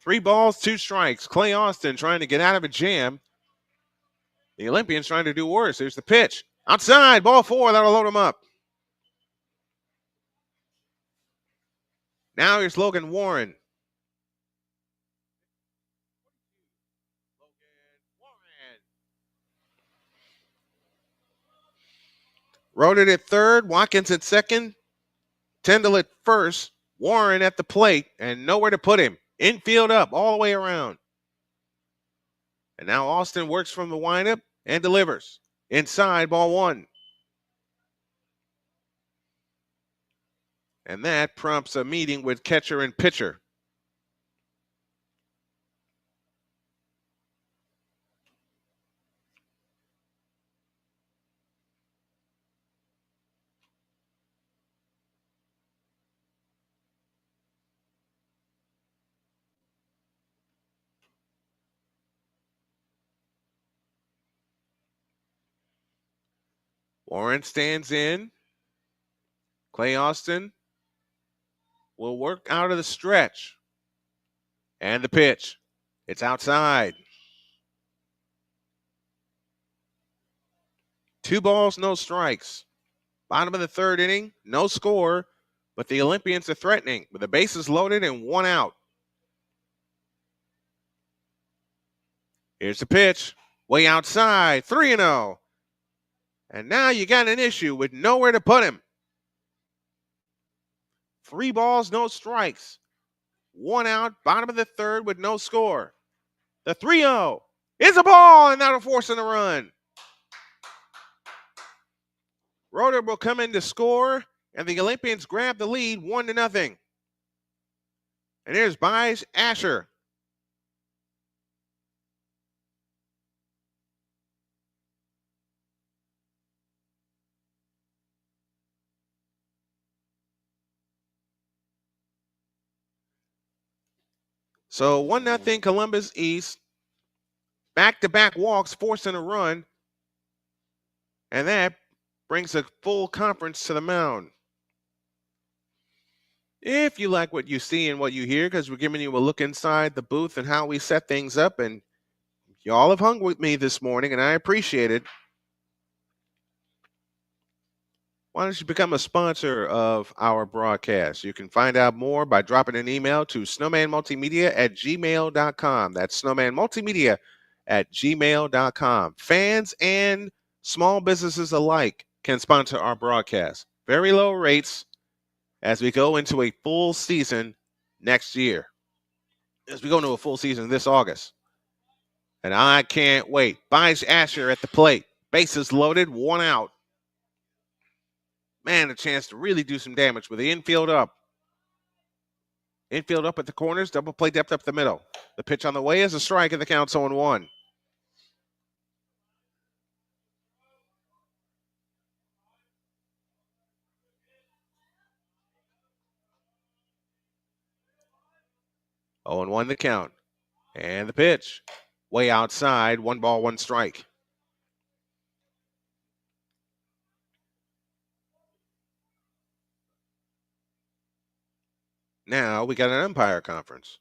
Speaker 1: Three balls, 2 strikes. Clay Austin trying to get out of a jam. The Olympians trying to do worse. Here's the pitch. Outside, ball 4. That'll load him up. Now here's Logan Warren. Roted at third. Watkins at second. Tyndall at first. Warren at the plate and nowhere to put him. Infield up all the way around. And now Austin works from the windup and delivers. Inside, ball one. And that prompts a meeting with catcher and pitcher. Warren stands in. Clay Austin will work out of the stretch. And the pitch. It's outside. 2 balls, no strikes. Bottom of the third inning, no score, but the Olympians are threatening with the bases loaded and 1 out. Here's the pitch. Way outside, 3-0. And now you got an issue with nowhere to put him. 3 balls, no strikes. 1 out, bottom of the third with no score. The 3-0 is a ball, and that'll force a run. Roeder will come in to score, and the Olympians grab the lead 1-0. And here's Bies Asher. So 1-0 Columbus East. Back-to-back walks forcing a run. And that brings a full conference to the mound. If you like what you see and what you hear, because we're giving you a look inside the booth and how we set things up, and y'all have hung with me this morning, and I appreciate it. Why don't you become a sponsor of our broadcast? You can find out more by dropping an email to snowmanmultimedia@gmail.com. That's snowmanmultimedia@gmail.com. Fans and small businesses alike can sponsor our broadcast. Very low rates as we go into a full season next year. As we go into a full season this August. And I can't wait. Bies Asher at the plate. Bases loaded, 1 out. Man, a chance to really do some damage with the infield up. Infield up at the corners, double play depth up the middle. The pitch on the way is a strike, and the count's 0-1. Oh, and 1 the count. And the pitch. Way outside, 1 ball, 1 strike. Now we got an umpire conference.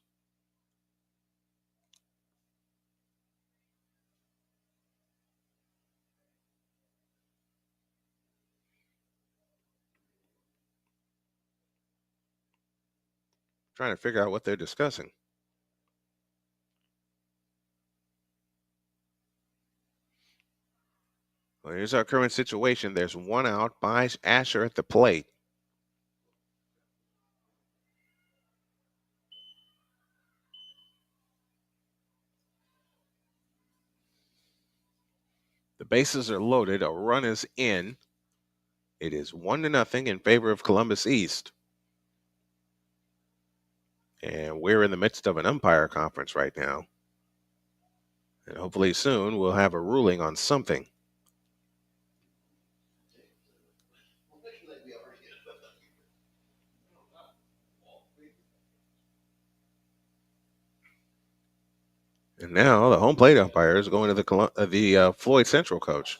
Speaker 1: Trying to figure out what they're discussing. Well, here's our current situation. There's 1 out. Bies Asher at the plate. The bases are loaded. A run is in. It is 1-0 in favor of Columbus East. And we're in the midst of an umpire conference right now. And hopefully soon we'll have a ruling on something. And now the home plate umpire is going to the Floyd Central coach.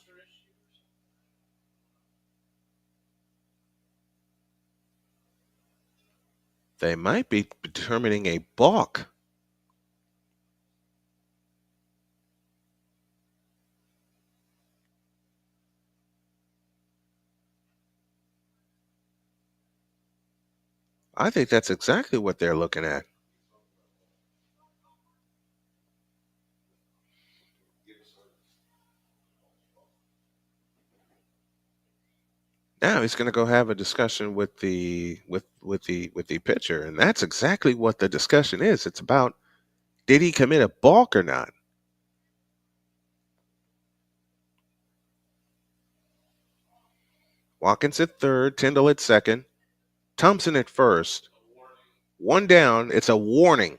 Speaker 1: They might be determining a balk. I think that's exactly what they're looking at. Now he's going to go have a discussion with the pitcher, and that's exactly what the discussion is. It's about, did he commit a balk or not? Watkins at third, Tyndall at second, Thompson at first. One down. It's a warning.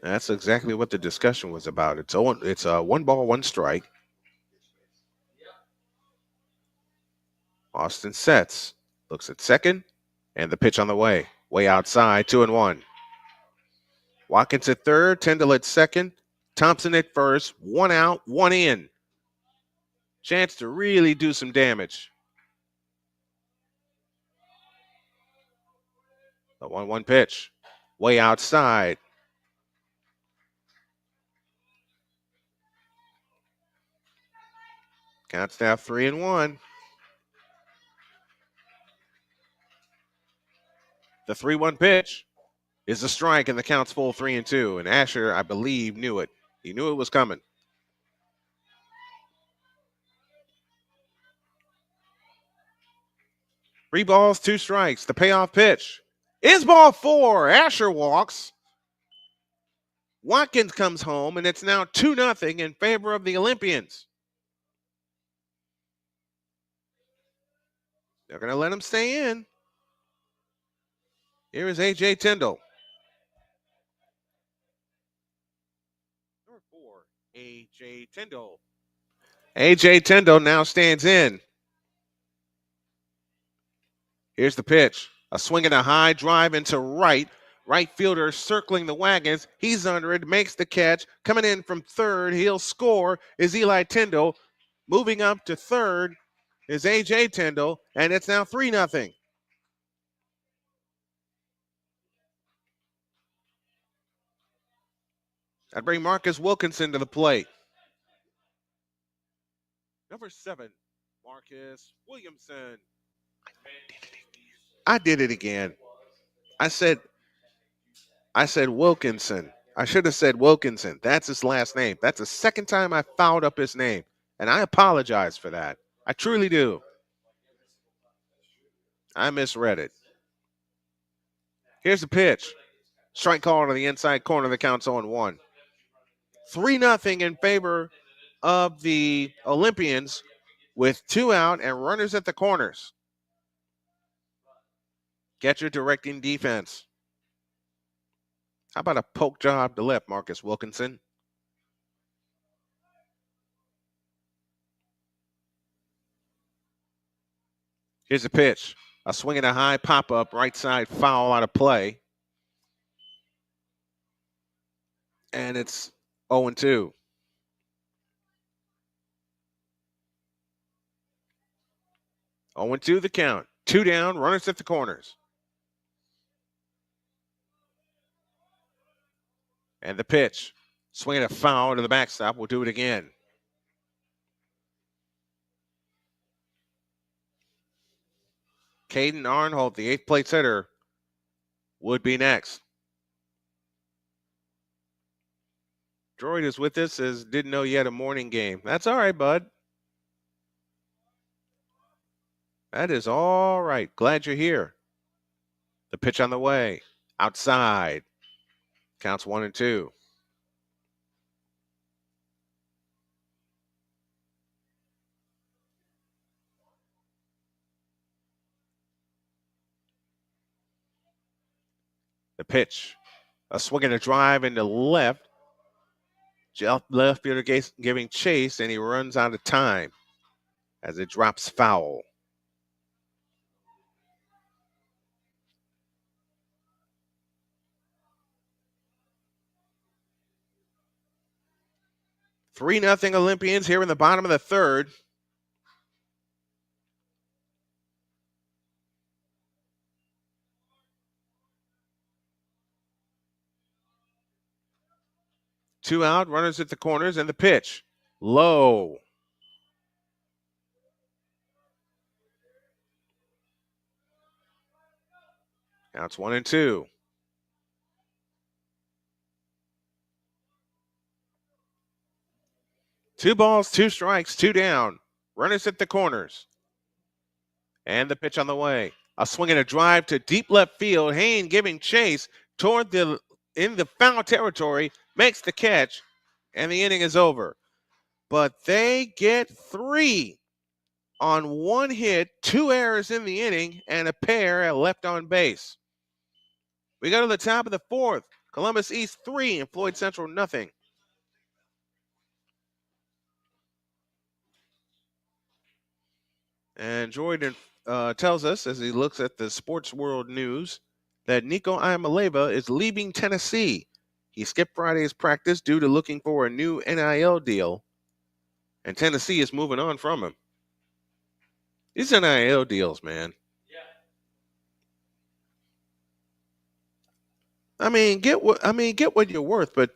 Speaker 1: That's exactly what the discussion was about. It's a 1 ball, 1 strike. Austin sets, looks at second, and the pitch on the way. Way outside, 2-1. Watkins at third, Tyndall at second, Thompson at first, 1 out, 1 in. Chance to really do some damage. The 1-1 pitch, way outside. Counts now 3-1. The 3-1 pitch is a strike, and the count's full 3-2. And Asher, I believe, knew it. He knew it was coming. 3 balls, 2 strikes. The payoff pitch is ball 4. Asher walks. Watkins comes home, and it's now 2-0 in favor of the Olympians. They're going to let him stay in. Here is A.J. Tyndall. Number 4, A.J. Tyndall. A.J. Tyndall now stands in. Here's the pitch. A swing and a high drive into right. Right fielder circling the wagons. He's under it, makes the catch. Coming in from third, he'll score, is Eli Tyndall. Moving up to third is A.J. Tyndall, and it's now 3-0. I'd bring Marcus Wilkinson to the plate. Number 7, Marcus Williamson. I did it again. I said Wilkinson. I should have said Wilkinson. That's his last name. That's the second time I fouled up his name, and I apologize for that. I truly do. I misread it. Here's the pitch. Strike call to the inside corner. The count's 0-1. 3-0 in favor of the Olympians with 2 out and runners at the corners. Catcher directing defense. How about a poke job to left, Marcus Wilkinson? Here's the pitch. A swing and a high pop-up, right side foul out of play. And it's 0-2. Oh, 2 the count. 2 down, runners at the corners. And the pitch. Swinging a foul to the backstop. We'll do it again. Caden Arnholt, the 8th place hitter, would be next. Droid is with us, as didn't know you had a morning game. That's all right, bud. That is all right. Glad you're here. The pitch on the way. Outside. Counts 1-2. The pitch. A swing and a drive into left. Left fielder giving chase, and he runs out of time as it drops foul. Three nothing Olympians here in the bottom of the third. Two out, runners at the corners, and the pitch. Low. Now it's 1-2. Two balls, two strikes, two down. Runners at the corners. And the pitch on the way. A swing and a drive to deep left field. Hayne giving chase in the foul territory, makes the catch, and the inning is over. But they get 3 on 1 hit, 2 errors in the inning, and a pair at left on base. We go to the top of the 4th. Columbus East 3 and Floyd Central nothing. And Jordan tells us, as he looks at the Sports World News, that Nico Iamaleava is leaving Tennessee. He skipped Friday's practice due to looking for a new NIL deal, and Tennessee is moving on from him. These NIL deals, man. I mean, get what you're worth, but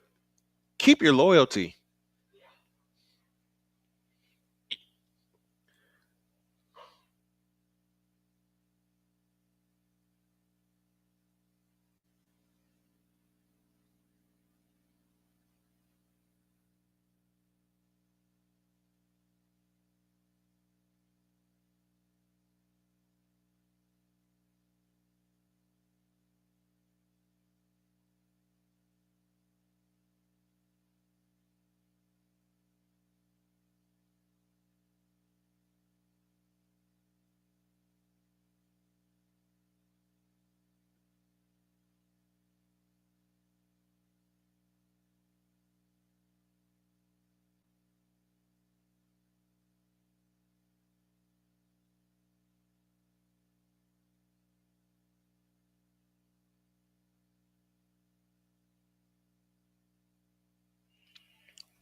Speaker 1: keep your loyalty.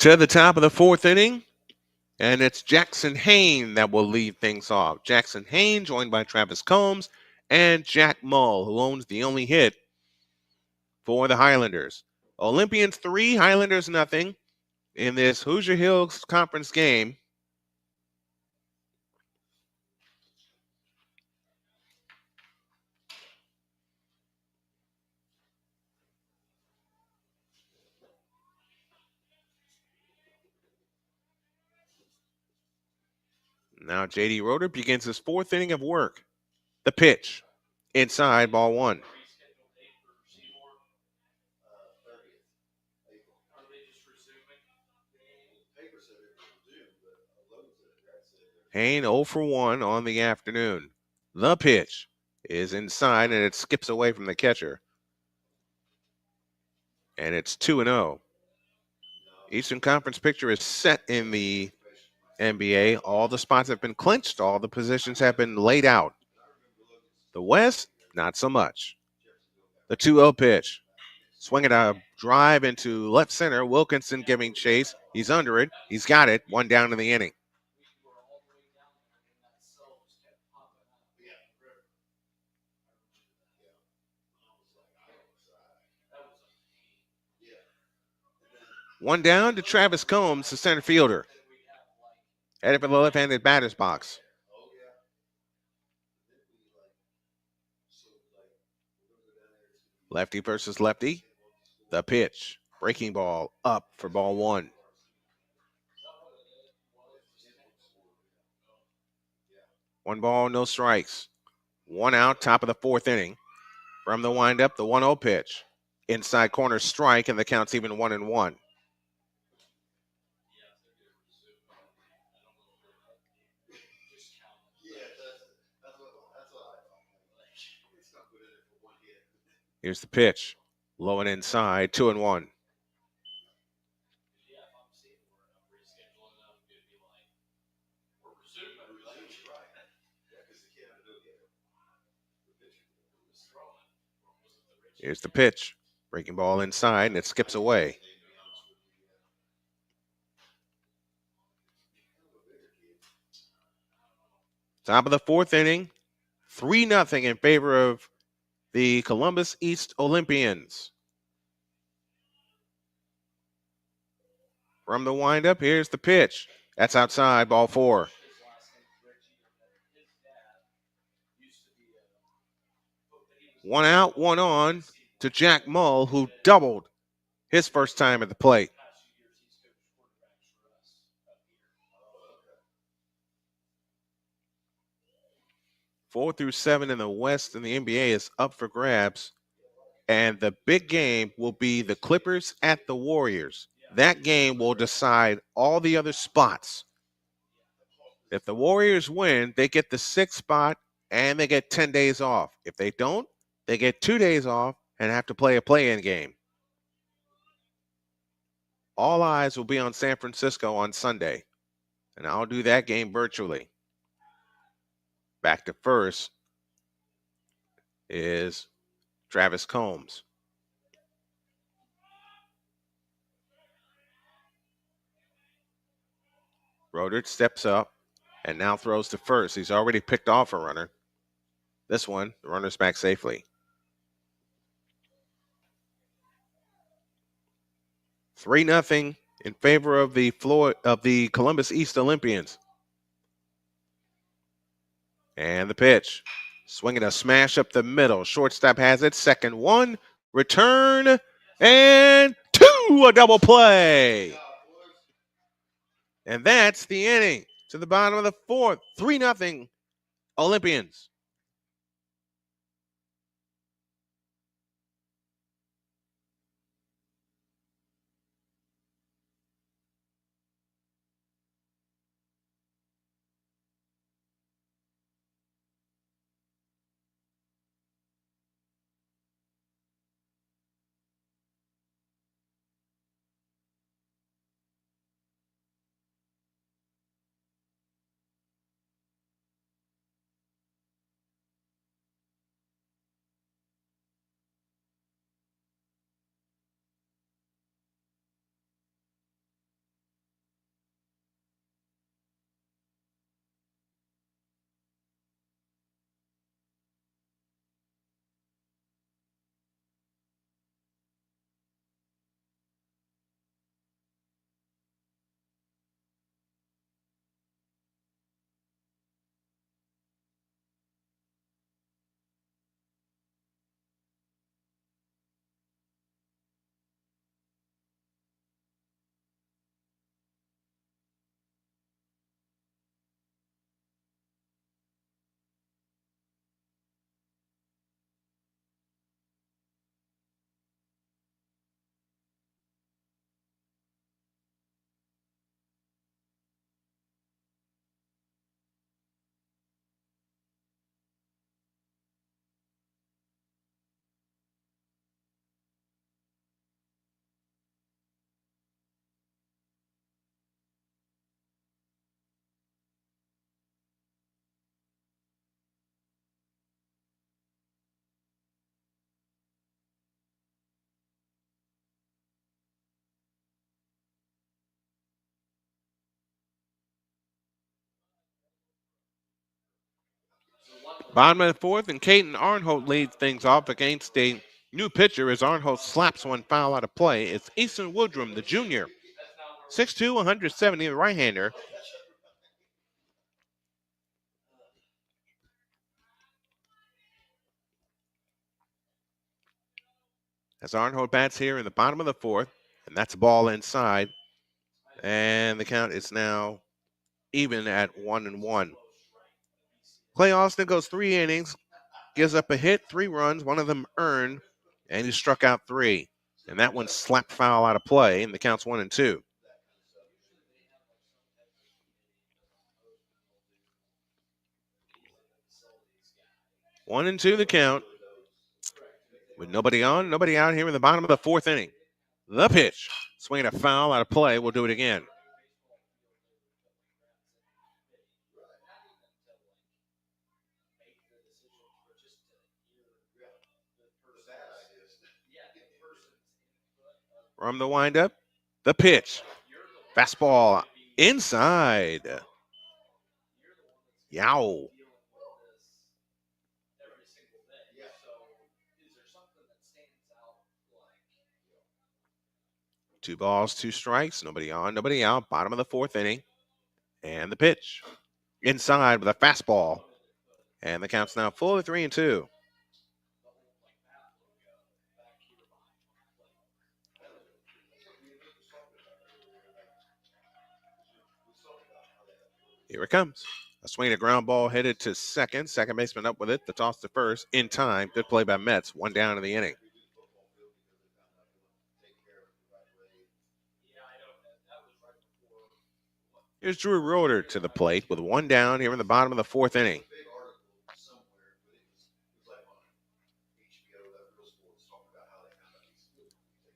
Speaker 1: To the top of the 4th inning, and it's Jackson Hayne that will lead things off. Jackson Hayne, joined by Travis Combs and Jack Mull, who owns the only hit for the Highlanders. Olympians 3, Highlanders nothing in this Hoosier Hills Conference game. Now J.D. Roeder begins his 4th inning of work. The pitch, inside, ball 1. Hayne 0 for 1 on the afternoon. The pitch is inside, and it skips away from the catcher. And it's 2-0. Eastern Conference picture is set in the NBA. All the spots have been clinched. All the positions have been laid out. The West, not so much. The 2-0 pitch. Swinging a drive into left center. Wilkinson giving chase. He's under it. He's got it. 1 down in the inning. One down to Travis Combs, the center fielder. Headed for the left-handed batter's box. Lefty versus lefty. The pitch. Breaking ball up for ball 1. One ball, no strikes. 1 out, top of the 4th inning. From the windup, the 1-0 pitch. Inside corner strike, and the count's even 1-1. Here's the pitch. Low and inside, 2-1. Here's the pitch. Breaking ball inside, and it skips away. Top of the 4th inning. 3-0 in favor of the Columbus East Olympians. From the windup, here's the pitch. That's outside, ball 4. One out, one on to Jack Mull, who doubled his first time at the plate. 4 through 7 in the West in the NBA is up for grabs. And the big game will be the Clippers at the Warriors. That game will decide all the other spots. If the Warriors win, they get the 6th spot and they get 10 days off. If they don't, they get 2 days off and have to play a play-in game. All eyes will be on San Francisco on Sunday, and I'll do that game virtually. Back to first is Travis Combs. Rodert steps up and now throws to first. He's already picked off a runner. This one, the runner's back safely. 3-0 in favor of the Columbus East Olympians. And the pitch. Swinging a smash up the middle. Shortstop has it. Second one. Return. And 2. A double play. And that's the inning. To the bottom of the 4th. 3-0 Olympians. Bottom of the 4th, and Caden Arnholt leads things off against a new pitcher as Arnholt slaps one foul out of play. It's Easton Woodrum, the junior. 6'2", 170, the right-hander. As Arnholt bats here in the bottom of the 4th, and that's a ball inside. And the count is now even at 1-1. Clay Austin goes 3 innings, gives up a hit, 3 runs, one of them earned, and he struck out 3. And that one slapped foul out of play, and the count's 1-2. 1-2 the count. With nobody on, nobody out here in the bottom of the 4th inning. The pitch. Swinging a foul out of play. We'll do it again. From the windup, the pitch. Fastball inside. Yow. Two balls, 2 strikes. Nobody on, nobody out. Bottom of the 4th inning. And the pitch. Inside with a fastball. And the count's now full of 3-2. Here it comes. A swing, a ground ball headed to second. Second baseman up with it. The toss to first in time. Good play by Mets. One down in the inning. Here's Drew Roeder to the plate with one down here in the bottom of the fourth inning.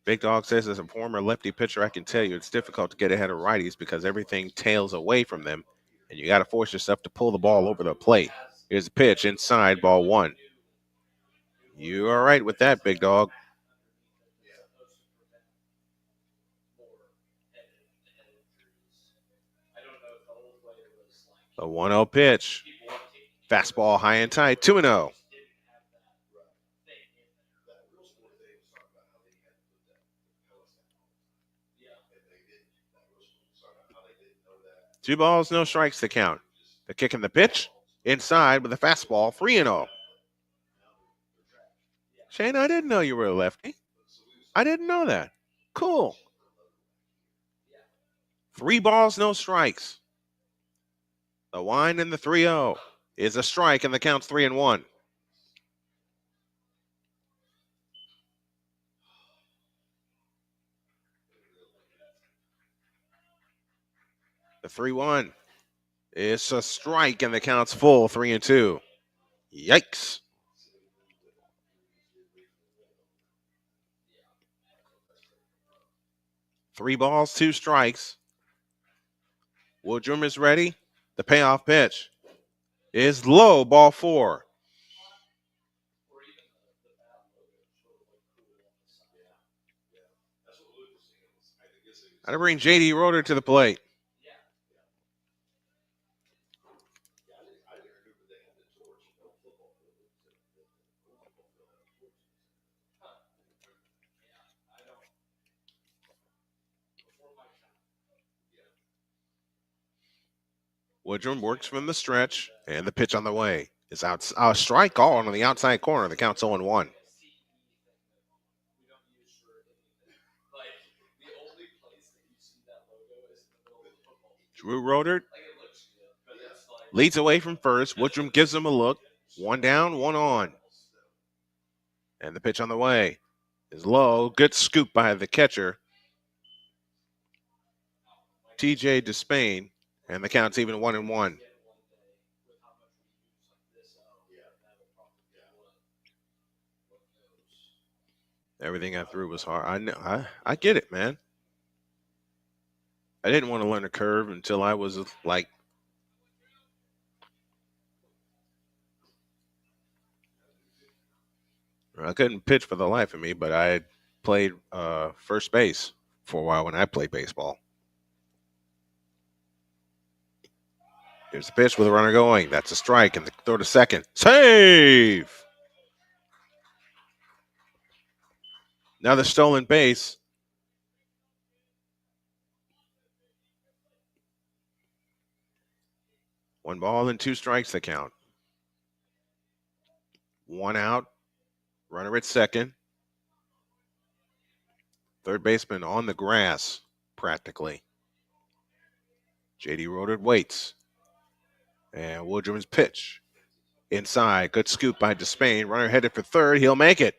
Speaker 1: Big Dog says, as a former lefty pitcher, I can tell you it's difficult to get ahead of righties because everything tails away from them, and you got to force yourself to pull the ball over the plate. Here's a pitch inside, ball one. You are right with that, Big Dog. The 1-0 pitch. Fastball high and tight, 2-0. Two balls, no strikes to count. The kick and the pitch. Inside with a fastball, 3-0. Shane, I didn't know you were a lefty. I didn't know that. Cool. 3 balls, no strikes. The wind and the 3-0 is a strike, and the count's 3-1. The 3-1 is a strike, and the count's full, 3-2. Yikes. Three balls, 2 strikes. Woodrum is ready. The payoff pitch is low, ball 4. I'm going to bring J.D. Roeder to the plate. Woodrum works from the stretch, and the pitch on the way is out. A strike all on the outside corner. The count's 0-1. Drew Roeder leads away from first. Woodrum gives him a look. 1 down, 1 on. And the pitch on the way is low. Good scoop by the catcher, TJ Despain. And the count's even 1-1. Everything I threw was hard. I know. I get it, man. I didn't want to learn a curve until I was like I couldn't pitch for the life of me, but I played first base for a while when I played baseball. Here's the pitch with a runner going. That's a strike, and the throw to second. Save! Another stolen base. One ball and 2 strikes to count. 1 out. Runner at second. Third baseman on the grass, practically. J.D. Roeder waits. And Woodrum's pitch. Inside. Good scoop by Despain. Runner headed for third. He'll make it.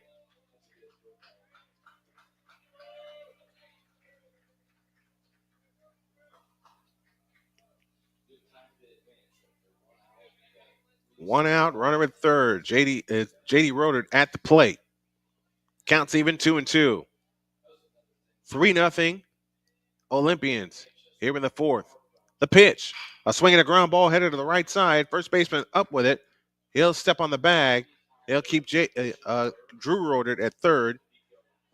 Speaker 1: One out, runner at third. J.D. Roeder at the plate. Counts even 2-2. 3-0 Olympians here in the fourth. The pitch. A swing and a ground ball headed to the right side. First baseman up with it. He'll step on the bag. They'll keep Drew Roeder at third.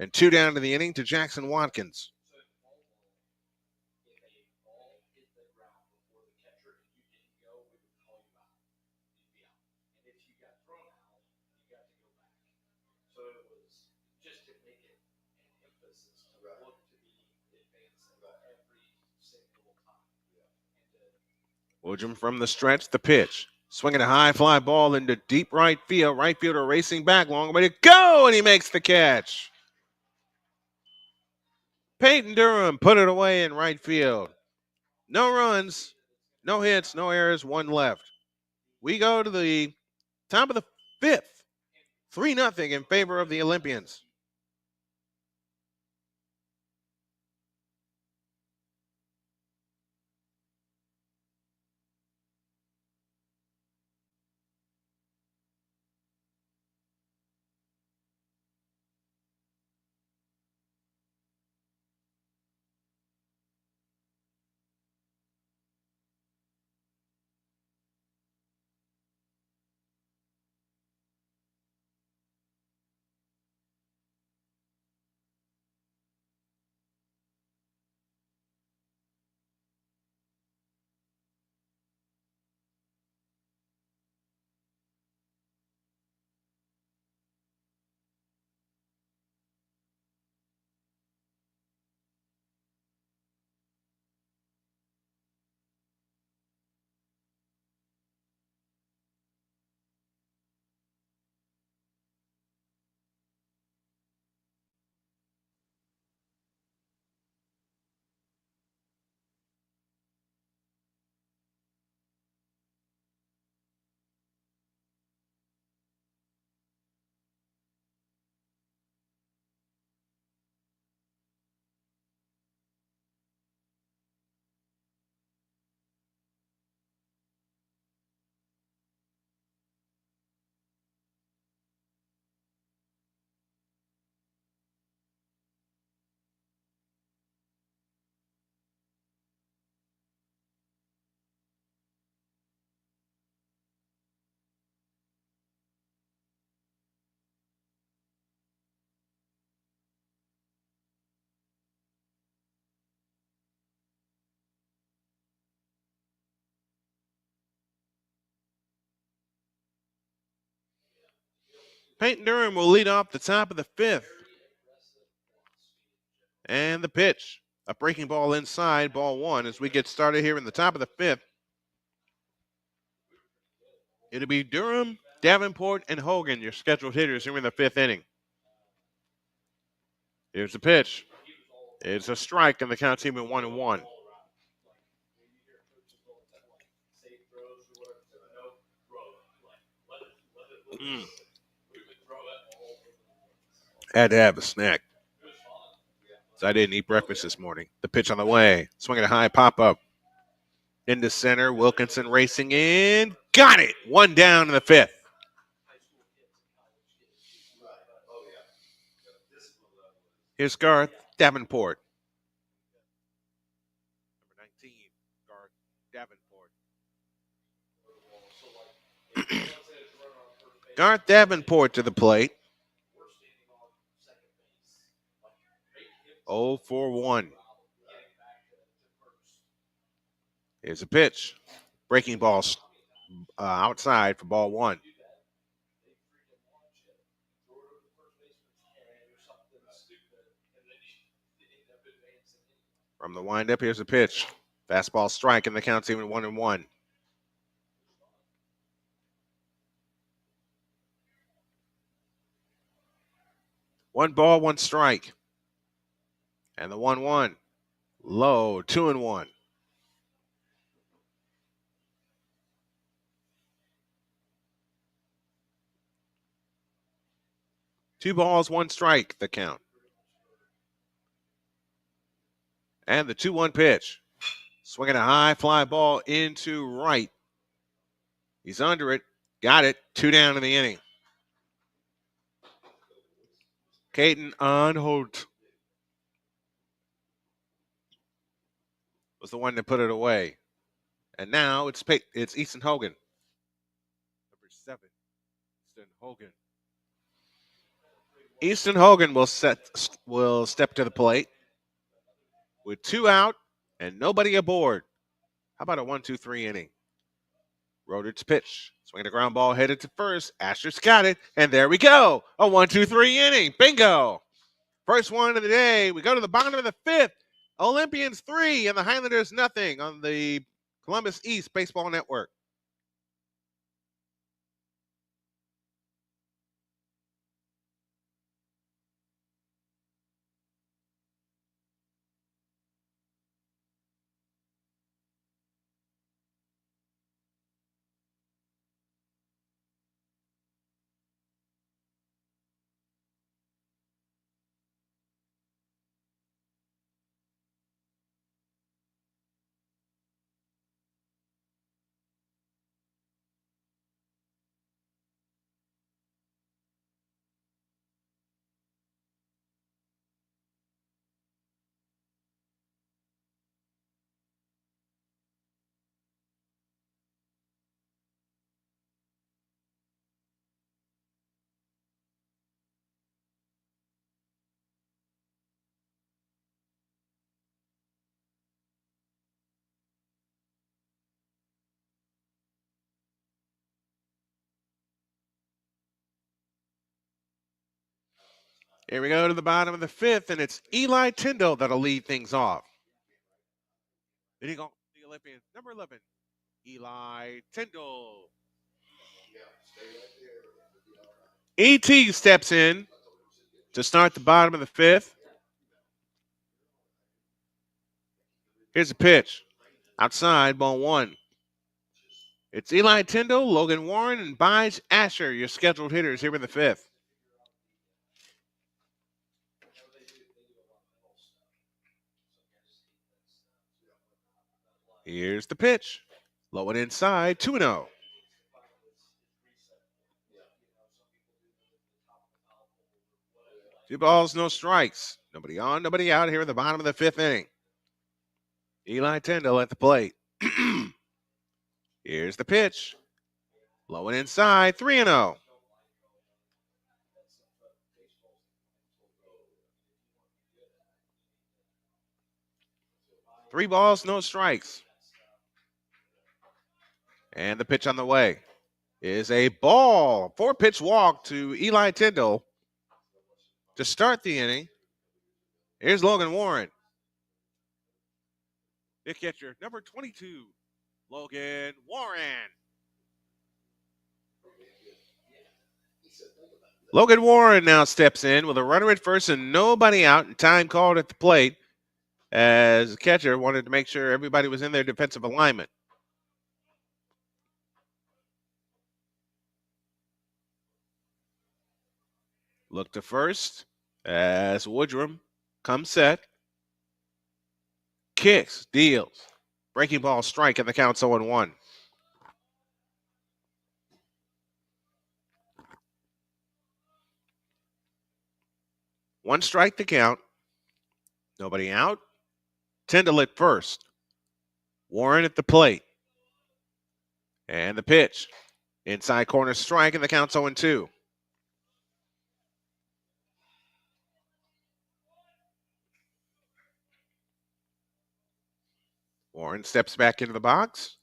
Speaker 1: And 2 down to the inning to Jackson Watkins. Woodrum from the stretch, the pitch. Swinging a high fly ball into deep right field. Right fielder racing back, long way to go, and he makes the catch. Peyton Durham put it away in right field. No runs, No hits, no errors, one left. We go to the top of the fifth. 3-0 in favor of the Olympians. Peyton Durham will lead off the top of the fifth. And the pitch. A breaking ball inside, ball one, as we get started here in the top of the fifth. It'll be Durham, Davenport, and Hogan, your scheduled hitters here in the fifth inning. Here's the pitch. It's a strike, and the count's even 1-1. Had to have a snack. So I didn't eat breakfast this morning. The pitch on the way. Swinging a high pop-up. Into center. Wilkinson racing in. Got it! One down in the fifth. Here's Garth Davenport. Number 19, Garth Davenport. Garth Davenport to the plate. 0-for-1. Here's a pitch. Breaking ball outside for ball one. From the windup, here's a pitch. Fastball strike, and the count's even 1-1. One ball, one strike. And the 1-1. Low, 2-1. Two balls, one strike, the count. And the 2-1 pitch. Swinging a high fly ball into right. He's under it. Got it. 2 down in the inning. Caden Onholt was the one that put it away. And now it's Easton Hogan. Number 7, Easton Hogan. Easton Hogan will step to the plate with 2 out and nobody aboard. How about a 1-2-3 inning? Roder's pitch. Swinging a ground ball headed to first. Asher's got it. And there we go. A 1-2-3 inning. Bingo. First one of the day. We go to the bottom of the fifth. Olympians 3 and the Highlanders nothing on the Columbus East Baseball Network. Here we go to the bottom of the fifth, and it's Eli Tyndall that'll lead things off. Hitting off the Olympians, number 11, Eli Tyndall. ET steps in to start the bottom of the fifth. Here's a pitch. Outside, ball one. It's Eli Tyndall, Logan Warren, and Byes Asher, your scheduled hitters here in the fifth. Here's the pitch. Low and inside, 2-0. Two balls, no strikes. Nobody on, nobody out here at the bottom of the fifth inning. Eli Tyndall at the plate. Here's the pitch. Low and inside, 3-0. Three balls, no strikes. And the pitch on the way is a ball. 4-pitch walk to Eli Tyndall to start the inning. Here's Logan Warren. The catcher, number 22, Logan Warren. Logan Warren now steps in with a runner at first and nobody out, and time called at the plate as the catcher wanted to make sure everybody was in their defensive alignment. Look to first as Woodrum comes set. Kicks, deals. Breaking ball strike, and the count's 0-1. One strike to count. Nobody out. Tyndall at first. Warren at the plate. And the pitch. Inside corner strike, and the count's 0-2. Warren steps back into the box.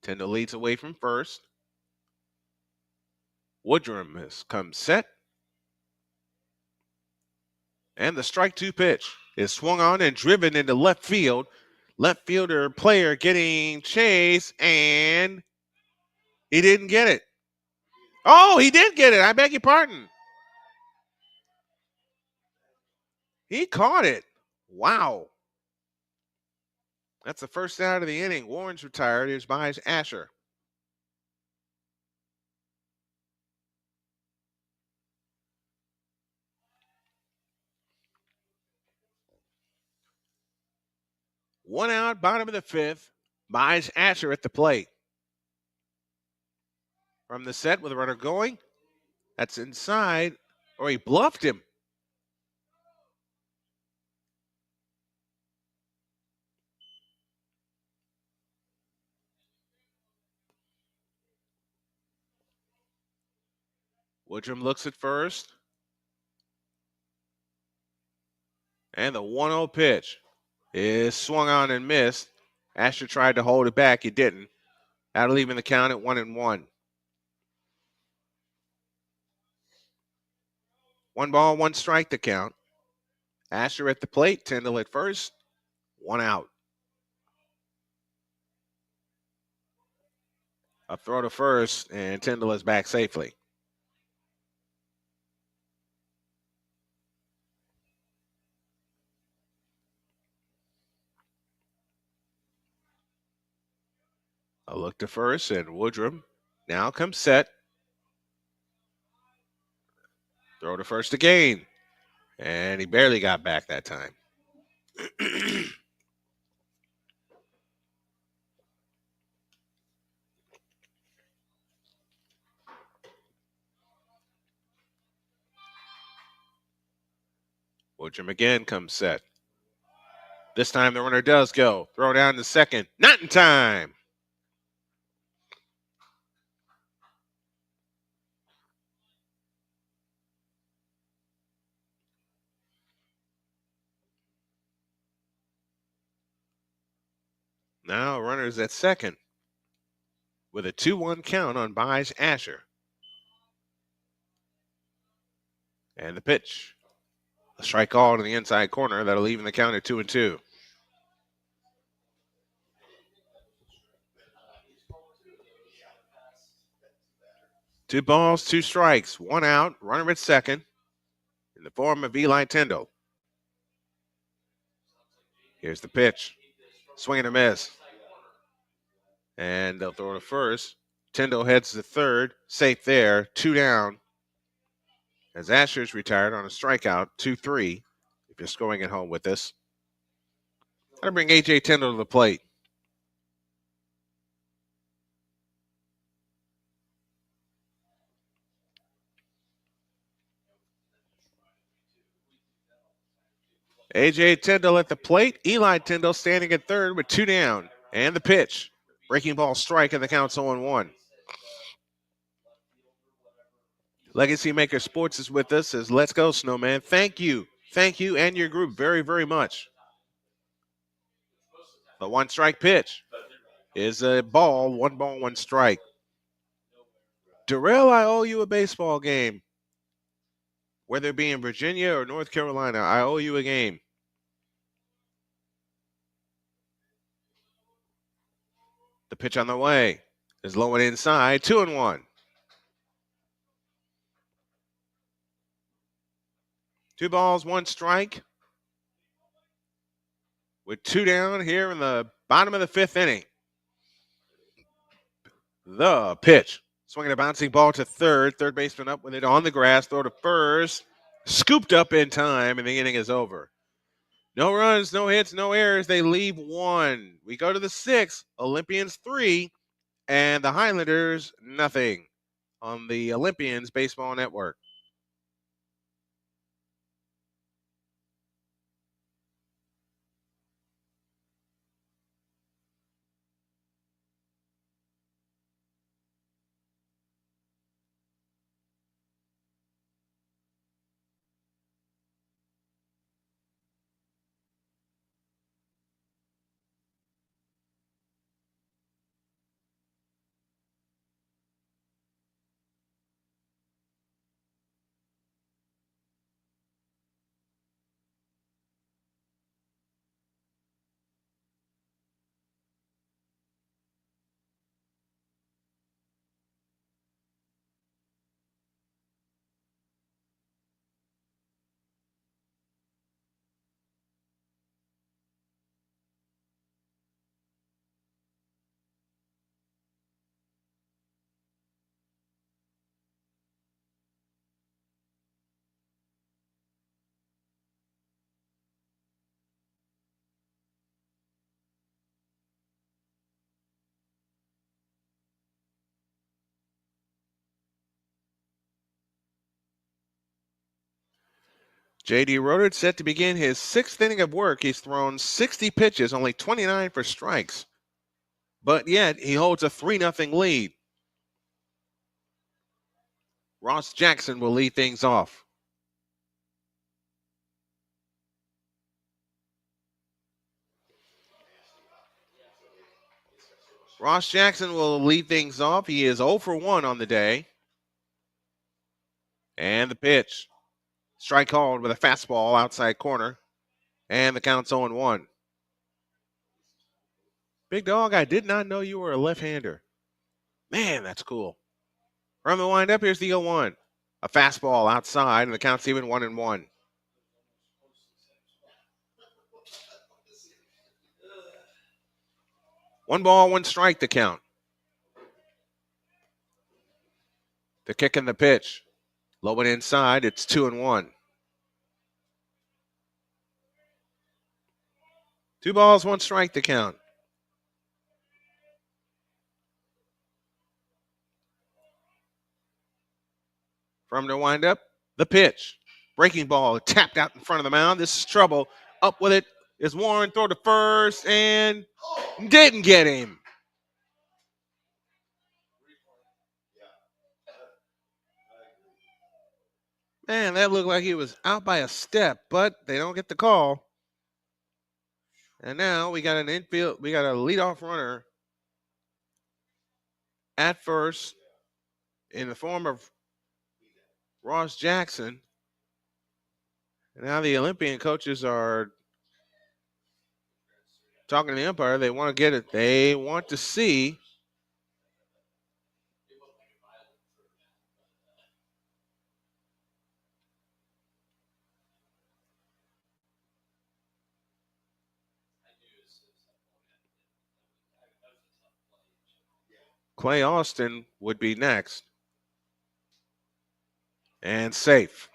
Speaker 1: Tyndall leads away from first. Woodrum has come set. And the strike two pitch is swung on and driven into left field. Left fielder player getting chased, and he didn't get it. Oh, he did get it. I beg your pardon. He caught it. Wow. That's the first out of the inning. Warren's retired. Here's Byes Asher. One out, bottom of the fifth. Byes Asher at the plate. From the set with a runner going. That's inside, or he bluffed him. Woodrum looks at first. And the 1-0 pitch is swung on and missed. Asher tried to hold it back. He didn't. That'll even the count at 1-1. 1 ball, 1 strike to count. Asher at the plate. Tyndall at first. 1 out. A throw to first, and Tyndall is back safely. A look to first, and Woodrum now comes set. Throw to first again. And he barely got back that time. Woodrum again comes set. This time the runner does go. Throw down to second. Not in time. Now runners at second with a 2-1 count on Byes Asher. And the pitch. A strike called in the inside corner. That'll even the count at 2-2. Two balls, two strikes, one out, runner at second in the form of Eli Tyndall. Here's the pitch. Swing and a miss. And they'll throw to first. Tyndall heads to third. Safe there. 2 down. As Asher's retired on a strikeout. 2-3. If you're scoring at home with this. Got to bring A.J. Tyndall to the plate. A.J. Tyndall at the plate. Eli Tyndall standing at third with 2 down. And the pitch. Breaking ball strike, and the count's 0-1. Legacy Maker Sports is with us. Says, let's go, Snowman. Thank you. Thank you and your group very, very much. The 1-strike pitch is a ball. 1 ball, 1 strike. Darrell, I owe you a baseball game. Whether it be in Virginia or North Carolina, I owe you a game. The pitch on the way is low and inside. 2-1. 2 balls, 1 strike. With 2 down here in the bottom of the 5th inning. The pitch. Swinging a bouncing ball to third. Third baseman up with it on the grass. Throw to first. Scooped up in time, and the inning is over. No runs, no hits, no errors. They leave 1. We go to the 6th. Olympians 3, and the Highlanders nothing on the Olympians Baseball Network. J.D. Rodert set to begin his 6th inning of work. He's thrown 60 pitches, only 29 for strikes. But yet, he holds a 3-0 lead. Ross Jackson will lead things off. Ross Jackson will lead things off. He is 0 for 1 on the day. And the pitch. Strike called with a fastball outside corner. And the count's 0-1. Big dog, I did not know you were a left-hander. Man, that's cool. From the windup, here's the 0-1. A fastball outside, and the count's even 1-1. One ball, 1 strike to count. The kick and the pitch. Low and inside, it's 2-1. 2 balls, 1 strike to count. From the windup, the pitch. Breaking ball tapped out in front of the mound. This is trouble. Up with it is Warren. Throw to first and didn't get him. Man, that looked like he was out by a step, but they don't get the call. And now we got an infield, we got a leadoff runner at first in the form of Ross Jackson. And now the Olympian coaches are talking to the umpire. They want to get it. They want to see Clay Austin would be next. And safe.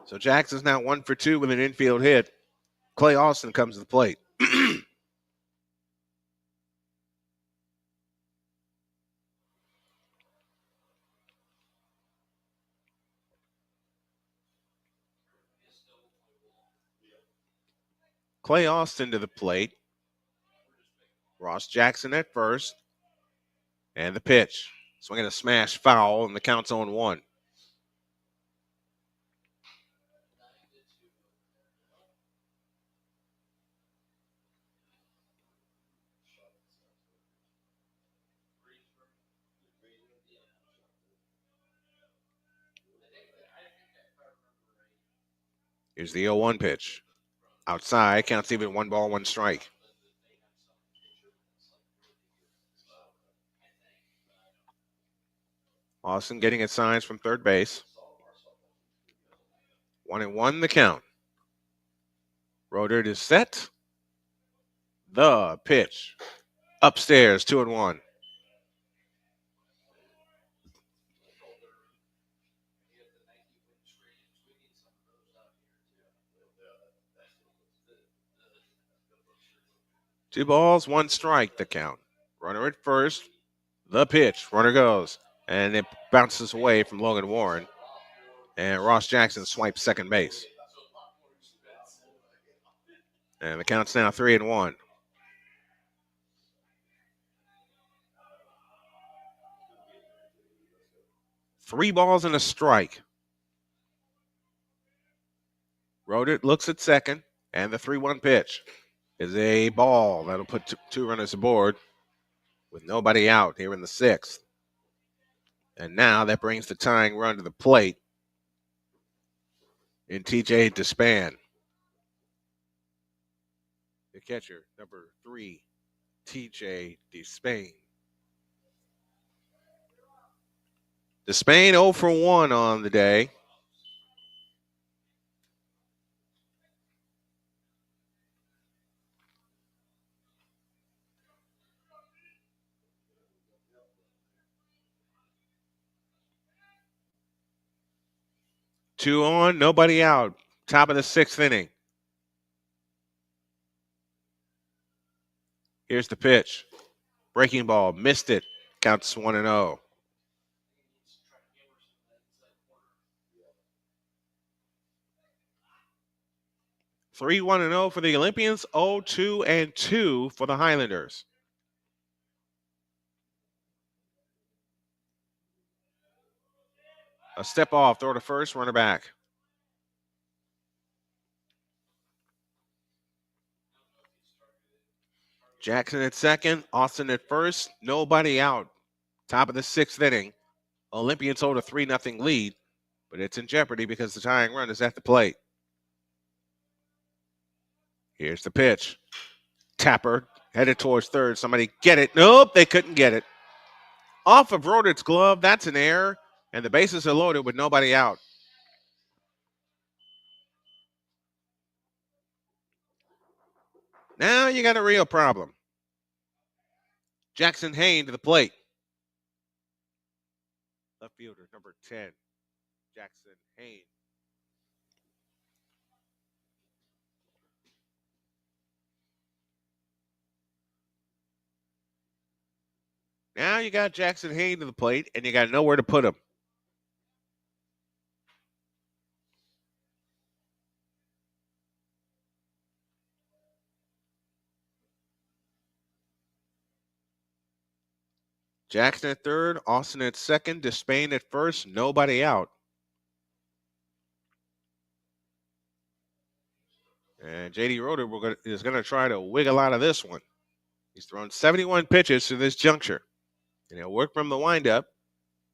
Speaker 1: So Jackson's now 1 for 2 with an infield hit. Clay Austin comes to the plate. Clay Austin to the plate. Ross Jackson at first. And the pitch. Swinging a smash foul, and the count's on 1. Here's the 0-1 pitch. Outside, counts even 1 ball, 1 strike. Austin getting its signs from third base. 1-1 the count. Roder is set. The pitch. Upstairs, 2-1. Two balls, 1 strike, the count. Runner at first. The pitch. Runner goes. And it bounces away from Logan Warren. And Ross Jackson swipes second base. And the count's now 3-1. 3 balls and a strike. Roder looks at second, and the 3-1 pitch is a ball that'll put 2 runners aboard with nobody out here in the 6th. And now that brings the tying run to the plate in TJ Despan. The catcher, number 3, TJ Despain. Despain 0 for 1 on the day. Two on, nobody out. Top of the 6th inning. Here's the pitch. Breaking ball, missed it. Counts 1-0. 3-1-0 for the Olympians, 0-2-2 for the Highlanders. A step off, throw to first, runner back. Jackson at second, Austin at first, nobody out. Top of the 6th inning. Olympians hold a 3-0 lead, but it's in jeopardy because the tying run is at the plate. Here's the pitch. Tapper headed towards third. Somebody get it. Nope, they couldn't get it. Off of Roder's glove, that's an error, and the bases are loaded with nobody out. Now you got a real problem. Jackson Hayne to the plate. Left fielder, number 10, Jackson Hayne. Now you got Jackson Hayne to the plate, and you got nowhere to put him. Jackson at third, Austin at second, Despain at first, nobody out. And J.D. Roder is going to try to wiggle out of this one. He's thrown 71 pitches to this juncture. And he'll work from the windup.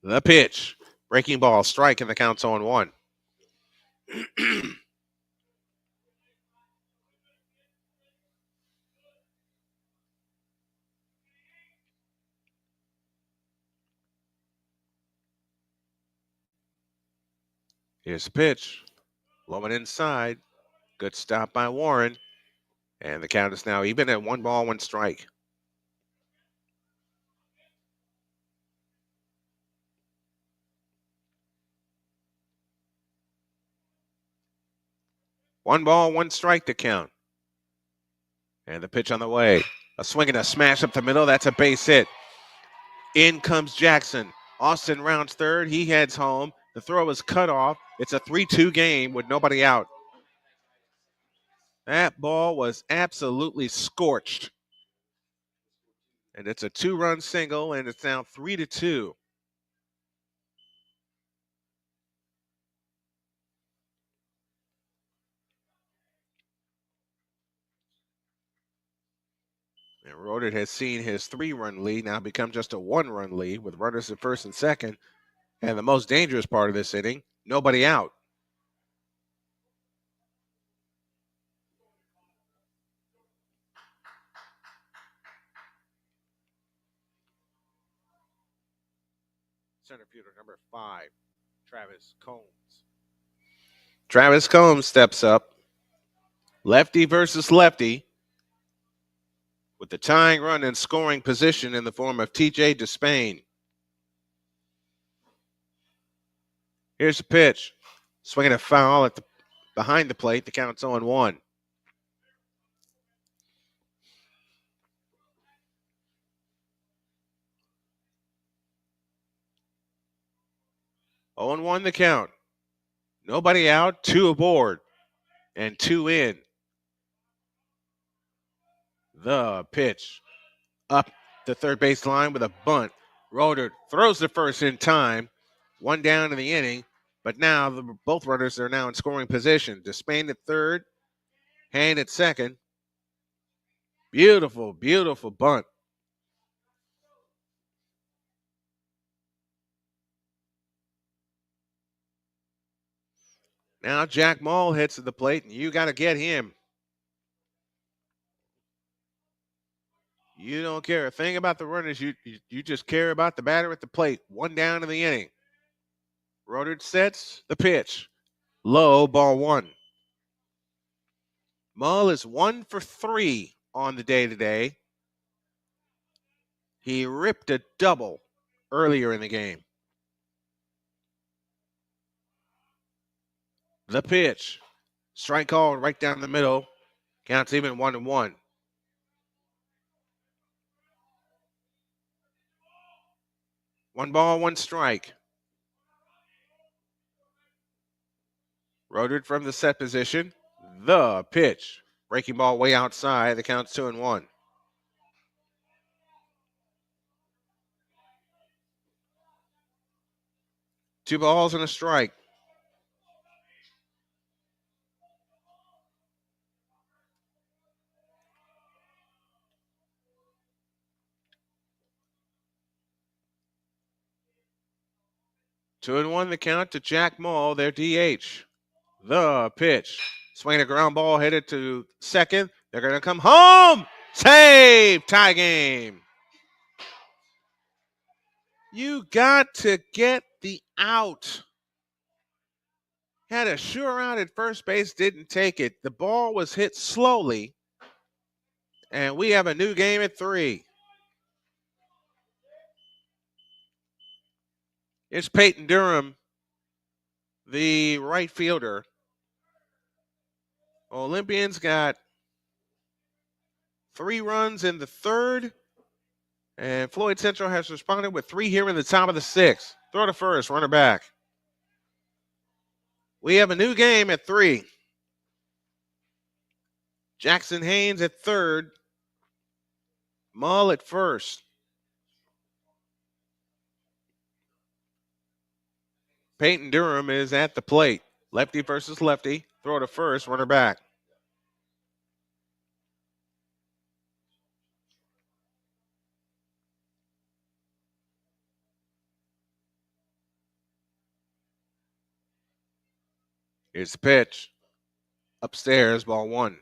Speaker 1: The pitch. Breaking ball, strike, and the count's 0-1. Here's the pitch. Low and inside. Good stop by Warren. And the count is now even at 1 ball, 1 strike. One ball, 1 strike to count. And the pitch on the way. A swing and a smash up the middle. That's a base hit. In comes Jackson. Austin rounds third. He heads home. The throw is cut off. It's a 3-2 game with nobody out. That ball was absolutely scorched. And it's a 2-run single, and it's now 3-2. And Roder has seen his 3-run lead now become just a 1-run lead with runners at first and second. And the most dangerous part of this inning, nobody out. Center fielder number 5, Travis Combs. Travis Combs steps up. Lefty versus lefty. With the tying run in scoring position in the form of TJ Despain. Here's the pitch. Swinging a foul at behind the plate. The count's 0-1. Oh and 1 the count. Nobody out, 2 aboard, and 2 in. The pitch. Up the third base line with a bunt. Roder throws the first in time. 1 down in the inning, but now both runners are now in scoring position. Despain at third, Hand at second. Beautiful, beautiful bunt. Now Jack Mull hits to the plate, and you got to get him. You don't care a thing about the runners. You just care about the batter at the plate. 1 down in the inning. Roder sets the pitch. Low, ball 1. Mull is 1 for 3 on the day today. He ripped a double earlier in the game. The pitch. Strike called right down the middle. Counts even 1-1. 1 ball, 1 strike. Rodered from the set position. The pitch. Breaking ball way outside. The count's 2-1. 2 balls and a strike. Two and 1 the count to Jack Mull, their DH. The pitch. Swinging a ground ball headed to second. They're going to come home. Save. Tie game. You got to get the out. Had a sure out at first base, didn't take it. The ball was hit slowly. And we have a new game at 3. It's Peyton Durham, the right fielder. Olympians got 3 runs in the third. And Floyd Central has responded with 3 here in the top of the 6th. Throw to first, runner back. We have a new game at 3. Jackson Haynes at third. Mull at first. Peyton Durham is at the plate. Lefty versus lefty. Throw to first, runner back. Here's the pitch. Upstairs, ball one.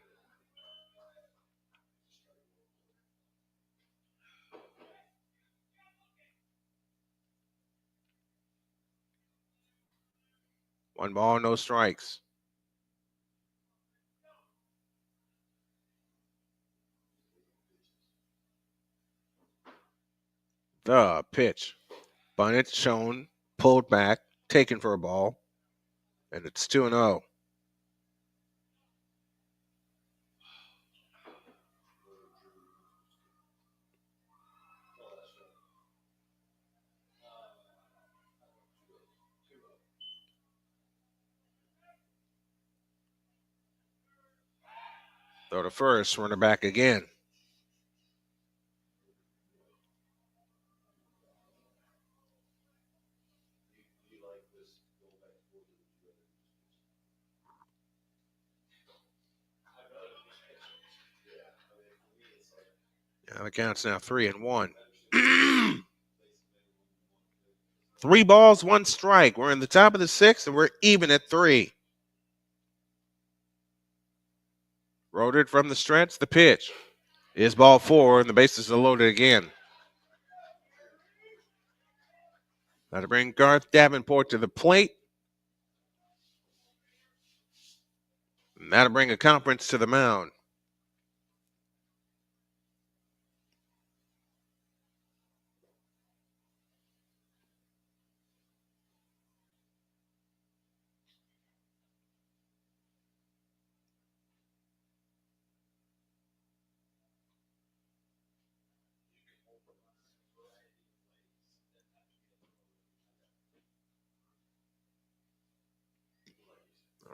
Speaker 1: One ball, no strikes. The pitch. Bunted, shown, pulled back, taken for a ball, and it's 2-0. Throw to first, runner back again. Now the count's now 3-1. 3 balls, 1 strike. We're in the top of the 6th, and we're even at 3. Rotated from the stretch, the pitch is ball 4, and the bases are loaded again. Now to bring Garth Davenport to the plate. Now to bring a conference to the mound.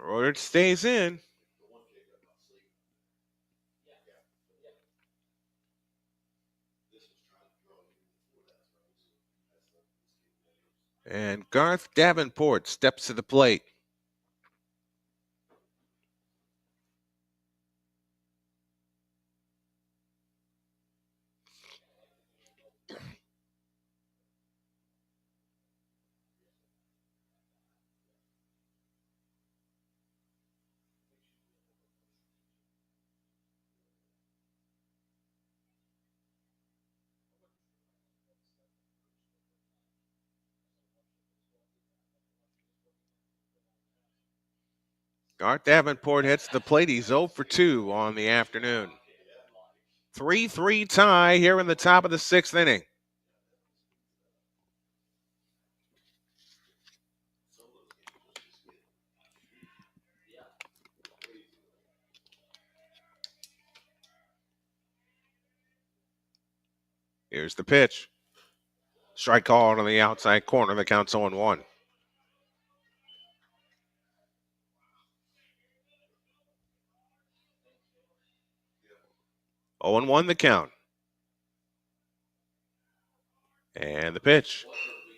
Speaker 1: Rotated stays in. And Garth Davenport steps to the plate. Garth Davenport hits the plate. He's 0 for 2 on the afternoon. 3-3 tie here in the top of the 6th inning. Here's the pitch. Strike called on the outside corner. The count's 0-1. 0-1 the count. And the pitch.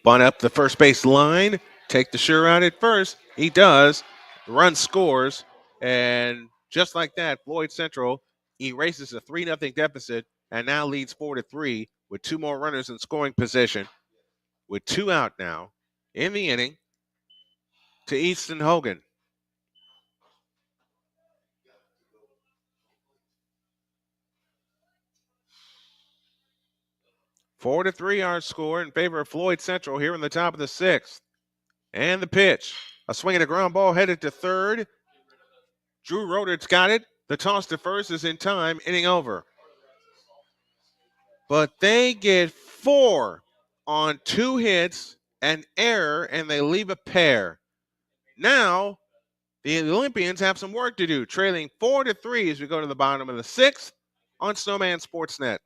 Speaker 1: Bunt up the first base line. Take the sure out at first. He does. The run scores. And just like that, Floyd Central erases a 3-0 deficit and now leads 4-3 with 2 more runners in scoring position. With 2 out now in the inning to Easton Hogan. Four to 3 our score in favor of Floyd Central here in the top of the 6th. And the pitch. A swing and a ground ball headed to third. Drew Rodert's got it. The toss to first is in time. Inning over. But they get 4 on 2 hits, an error, and they leave a pair. Now, the Olympians have some work to do, trailing 4-3 as we go to the bottom of the 6th on Snowman Sportsnet.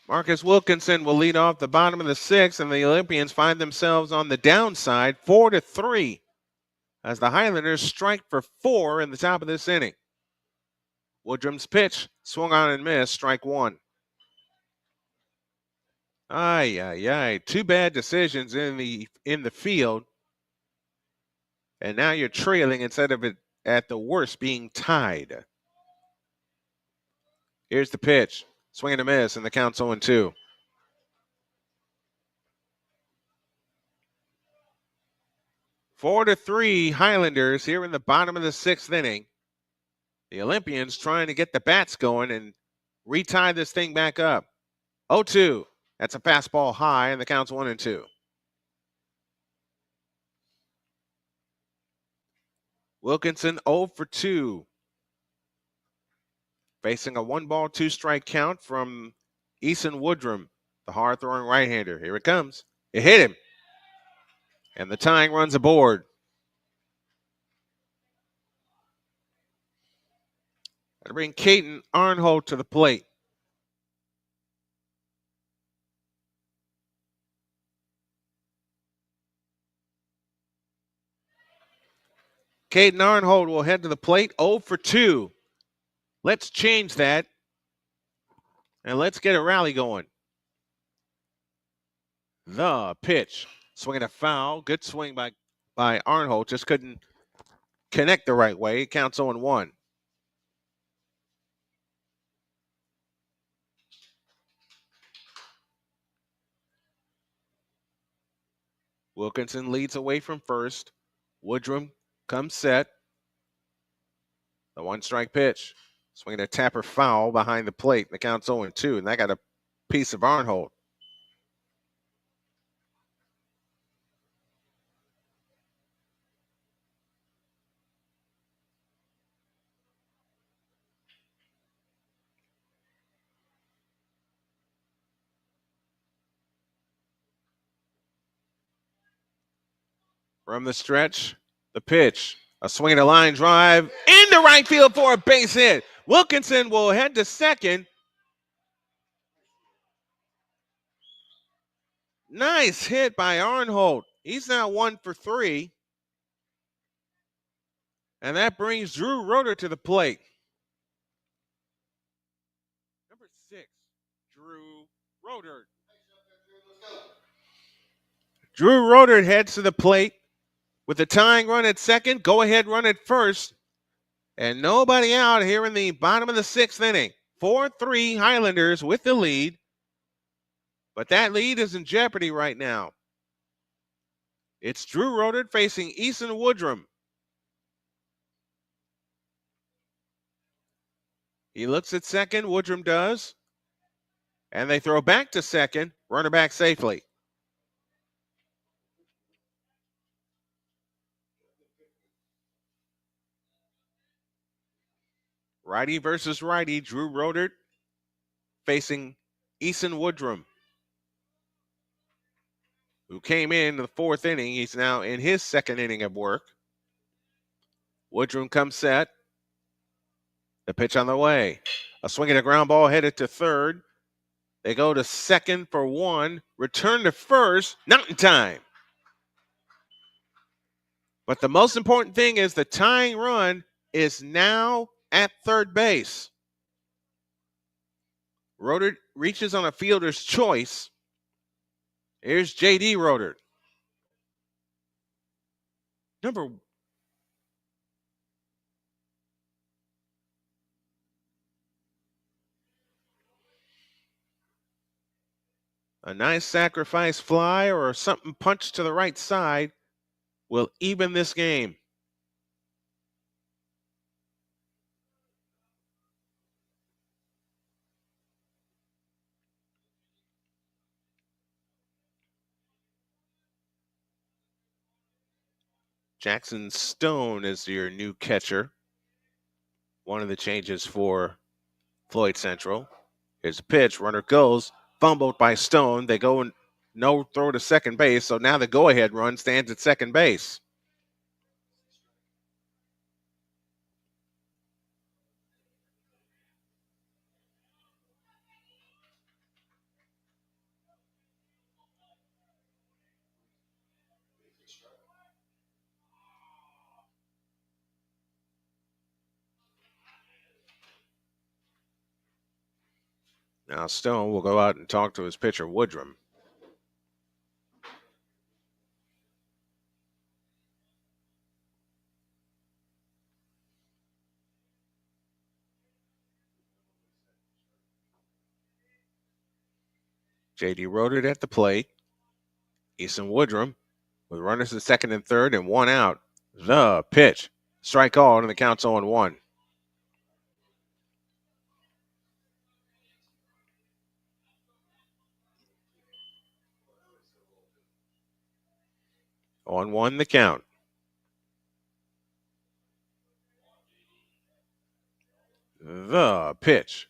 Speaker 1: Marcus Wilkinson will lead off the bottom of the sixth, and the Olympians find themselves on the downside 4-3 as the Highlanders strike for 4 in the top of this inning. Woodrum's pitch swung on and missed, strike 1. Two bad decisions in the field, and now you're trailing instead of it at the worst being tied. Here's the pitch, swing and a miss, and the count's 0-2. Four to 3 Highlanders here in the bottom of the sixth inning. The Olympians trying to get the bats going and retie this thing back up. 0-2. That's a fastball high, and the count's 1-2. Wilkinson 0 for 2. Facing a 1-ball, 2-strike count from Eason Woodrum, the hard-throwing right-hander. Here it comes. It hit him. And the tying run's aboard. Got to bring Caden Arnholt to the plate. Caden Arnholt will head to the plate, 0 for 2. Let's change that, and let's get a rally going. The pitch. Swinging a foul. Good swing by Arnholt. Just couldn't connect the right way. It counts 0-1. Wilkinson leads away from first. Woodrum comes set. The 1-strike pitch. Swinging a tapper foul behind the plate. The count's 0-2, and that got a piece of Arnholt. From the stretch, the pitch. A swing and a line drive into right field for a base hit. Wilkinson will head to second. Nice hit by Arnholt. He's now 1 for 3. And that brings Drew Roeder to the plate. Number 6, Drew Roeder. Drew Roeder heads to the plate with the tying run at second, go-ahead run at first, and nobody out here in the bottom of the sixth inning. 4-3 Highlanders with the lead, but that lead is in jeopardy right now. It's Drew Roeder facing Eason Woodrum. He looks at second, Woodrum does, and they throw back to second, runner back safely. Righty versus righty, Drew Roeder facing Eason Woodrum, who came in the fourth inning. He's now in his second inning of work. Woodrum comes set. The pitch on the way. A swing and a ground ball headed to third. They go to second for 1. Return to first. Not in time. But the most important thing is the tying run is now at third base. Roeder reaches on a fielder's choice. Here's J.D. Roeder. A nice sacrifice fly or something punched to the right side will even this game. Jackson Stone is your new catcher. One of the changes for Floyd Central. Here's a pitch. Runner goes. Fumbled by Stone. They go and no throw to second base. So now the go-ahead run stands at second base. Now Stone will go out and talk to his pitcher, Woodrum. J.D. Roder at the plate. Easton Woodrum with runners at second and third and one out. The pitch. Strike called, and the count's 0-1. On one, the count. The pitch.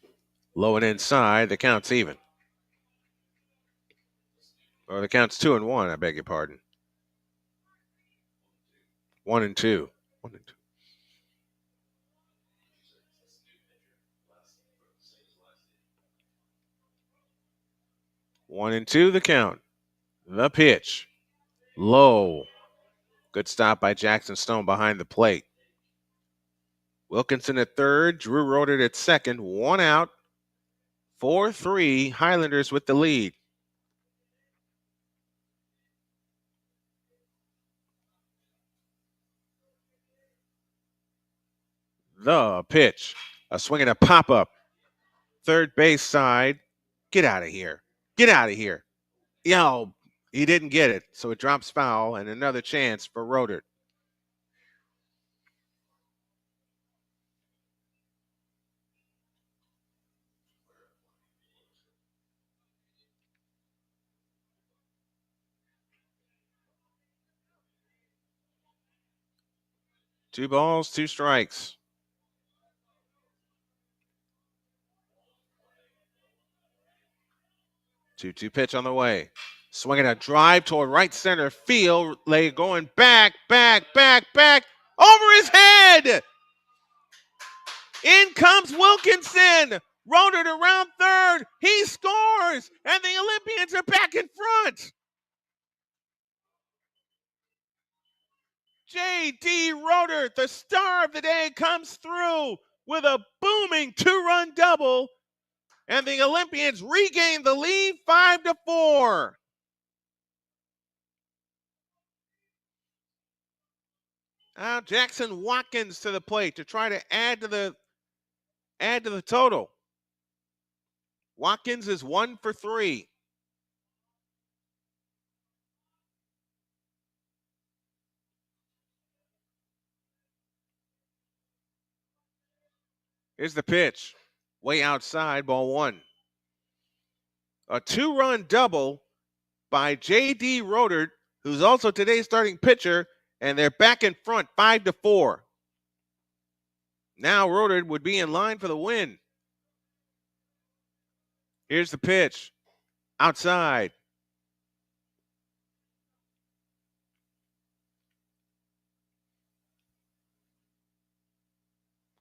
Speaker 1: Low and inside. The count's even. Or the count's 2-1, I beg your pardon. 1-2. 1-2. 1-2, the count. The pitch. Low. Good stop by Jackson Stone behind the plate. Wilkinson at third. Drew Roder at second. One out. 4-3. Highlanders with the lead. The pitch. A swing and a pop-up. Third base side. Get out of here. Get out of here. Yo, he didn't get it, so it drops foul, and another chance for Roder. Two balls, two strikes. 2-2 pitch on the way. Swinging a drive toward right center field. Lay going back. Over his head. In comes Wilkinson. Roder around third. He scores. And the Olympians are back in front. J.D. Roder, the star of the day, comes through with a booming two-run double. And the Olympians regain the lead 5-4. Now Jackson Watkins to the plate to try to add to the total. Watkins is 1 for 3. Here's the pitch. Way outside, ball one. A two-run double by J.D. Roder, who's also today's starting pitcher, and they're back in front 5-4. Now Roder would be in line for the win. Here's the pitch. Outside.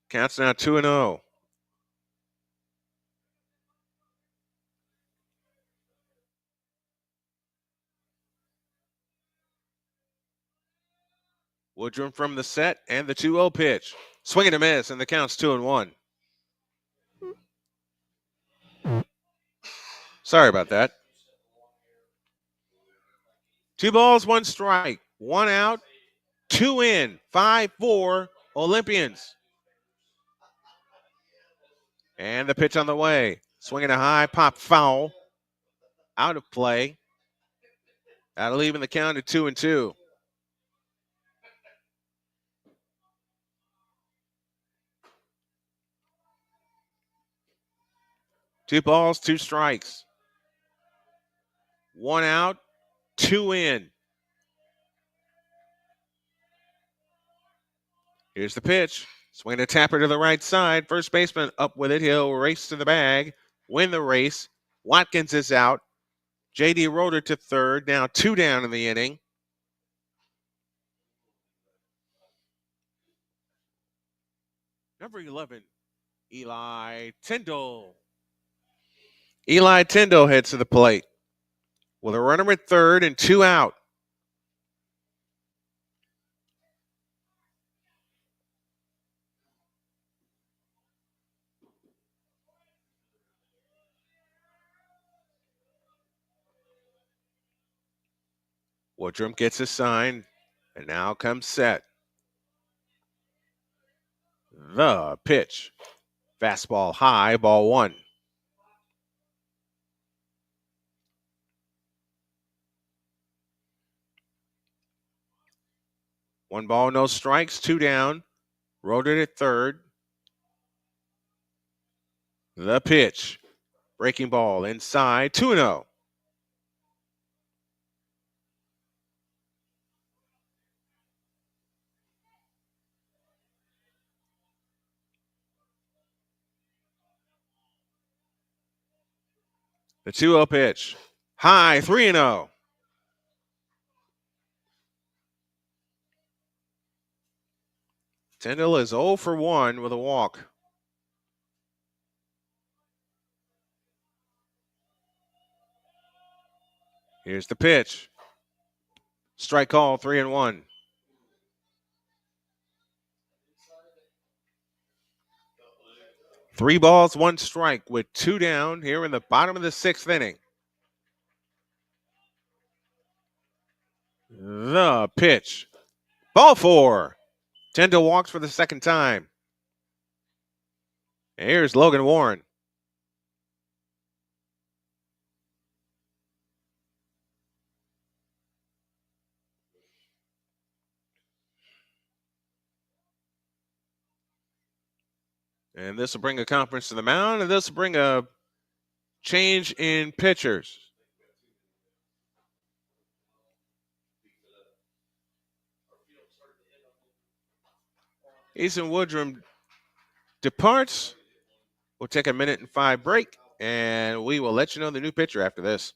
Speaker 1: Counts now 2-0. Woodrum from the set and the 2-0 pitch. Swing and a miss, and the count's 2-1. Sorry about that. 2 balls, 1 strike. 1 out, 2 in. 5-4 Olympians. And the pitch on the way. Swinging a high, pop foul. Out of play. That'll even the count at 2-2. Two balls, 2 strikes. 1 out, 2 in. Here's the pitch. Swing a tapper to the right side. First baseman up with it. He'll race to the bag, win the race. Watkins is out. J.D. Roder to third. Now 2 down in the inning. Number 11, Eli Tyndall. Eli Tyndall heads to the plate with a runner at third and 2 out. Woodrum gets his sign, and now comes set. The pitch. Fastball high, ball one. One ball, no strikes, two down. Rolled it at third. The pitch. Breaking ball inside, 2-0. The 2-0 pitch. High, 3-0. Tyndall is 0 for 1 with a walk. Here's the pitch. Strike call, 3-1. Three balls, one strike with two down here in the bottom of the sixth inning. The pitch. Ball four. Tyndall walks for the second time. And here's Logan Warren. And this will bring a conference to the mound, and this will bring a change in pitchers. Ethan Woodrum departs. We'll take a 1:05 break, and we will let you know the new pitcher after this.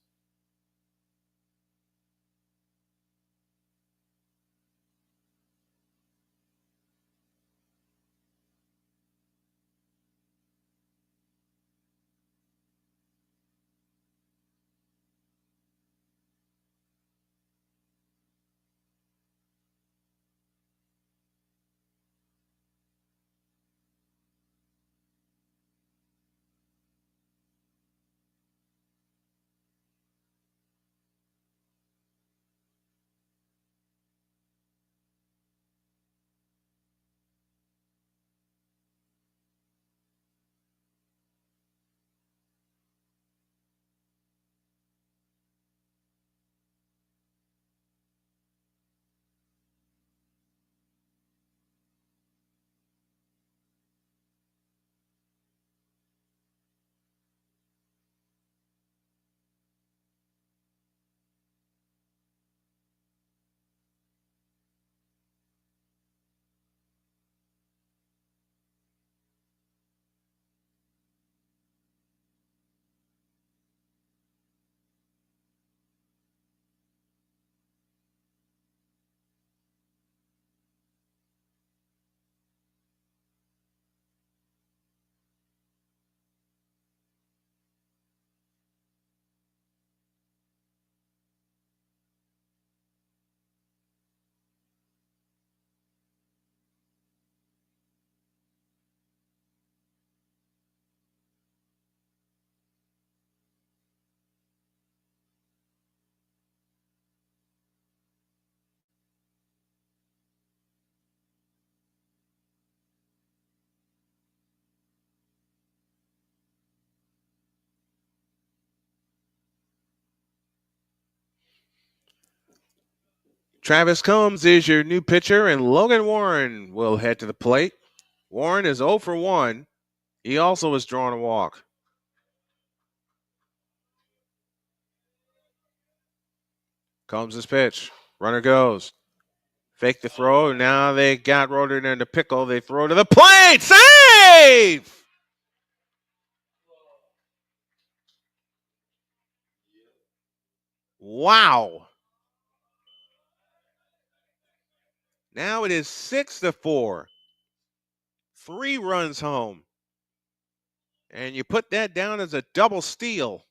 Speaker 1: Travis Combs is your new pitcher, and Logan Warren will head to the plate. Warren is 0 for 1. He also has drawn a walk. Combs' pitch. Runner goes. Fake the throw. Now they got Roden in the pickle. They throw to the plate. Save! Wow. Now it is 6-4. 3 runs home. And you put that down as a double steal.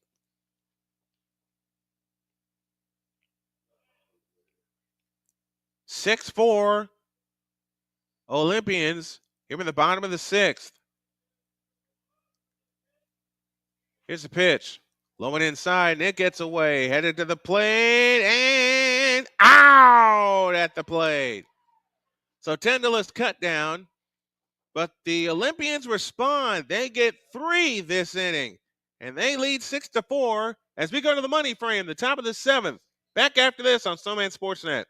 Speaker 1: (6-4) Olympians here in the bottom of the sixth. Here's the pitch. Low and inside, and it gets away. Headed to the plate, and out at the plate. So Tendulous cut down, but the Olympians respond. They get 3 this inning, and they lead 6-4 as we go to the money frame, the top of the 7th. Back after this on Snowman Sportsnet.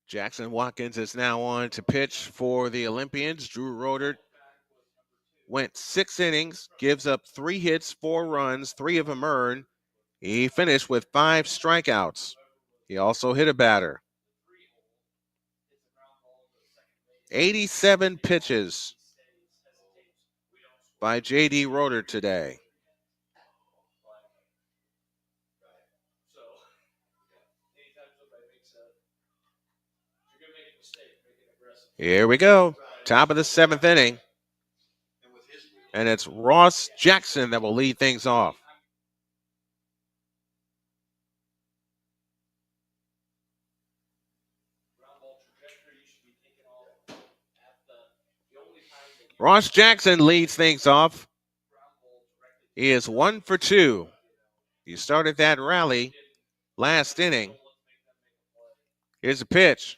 Speaker 1: Jackson Watkins is now on to pitch for the Olympians. Drew Roeder went 6 innings, gives up 3 hits, 4 runs, 3 of them earned. He finished with 5 strikeouts. He also hit a batter. 87 pitches by J.D. Roeder today. Here we go. Top of the 7th inning. And it's Ross Jackson that will lead things off. Ross Jackson leads things off. He is 1 for 2. He started that rally last inning. Here's a pitch.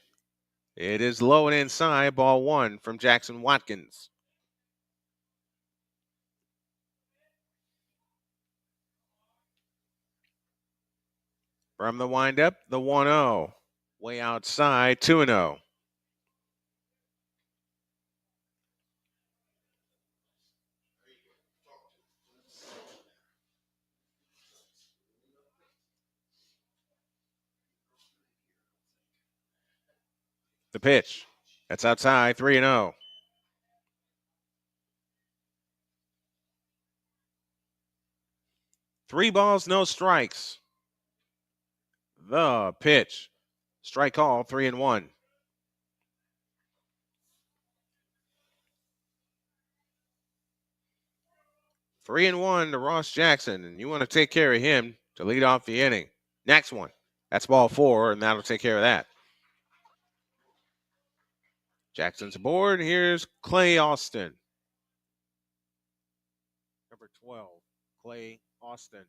Speaker 1: It is low and inside, ball 1 from Jackson Watkins. From the windup, the 1-0. Way outside, 2-0. The pitch. That's outside, 3-0. Three balls, no strikes. The pitch. Strike call, 3-1. 3-1 to Ross Jackson, and you want to take care of him to lead off the inning. Next one. That's ball 4, and that'll take care of that. Jackson's aboard. Here's Clay Austin. Number 12, Clay Austin.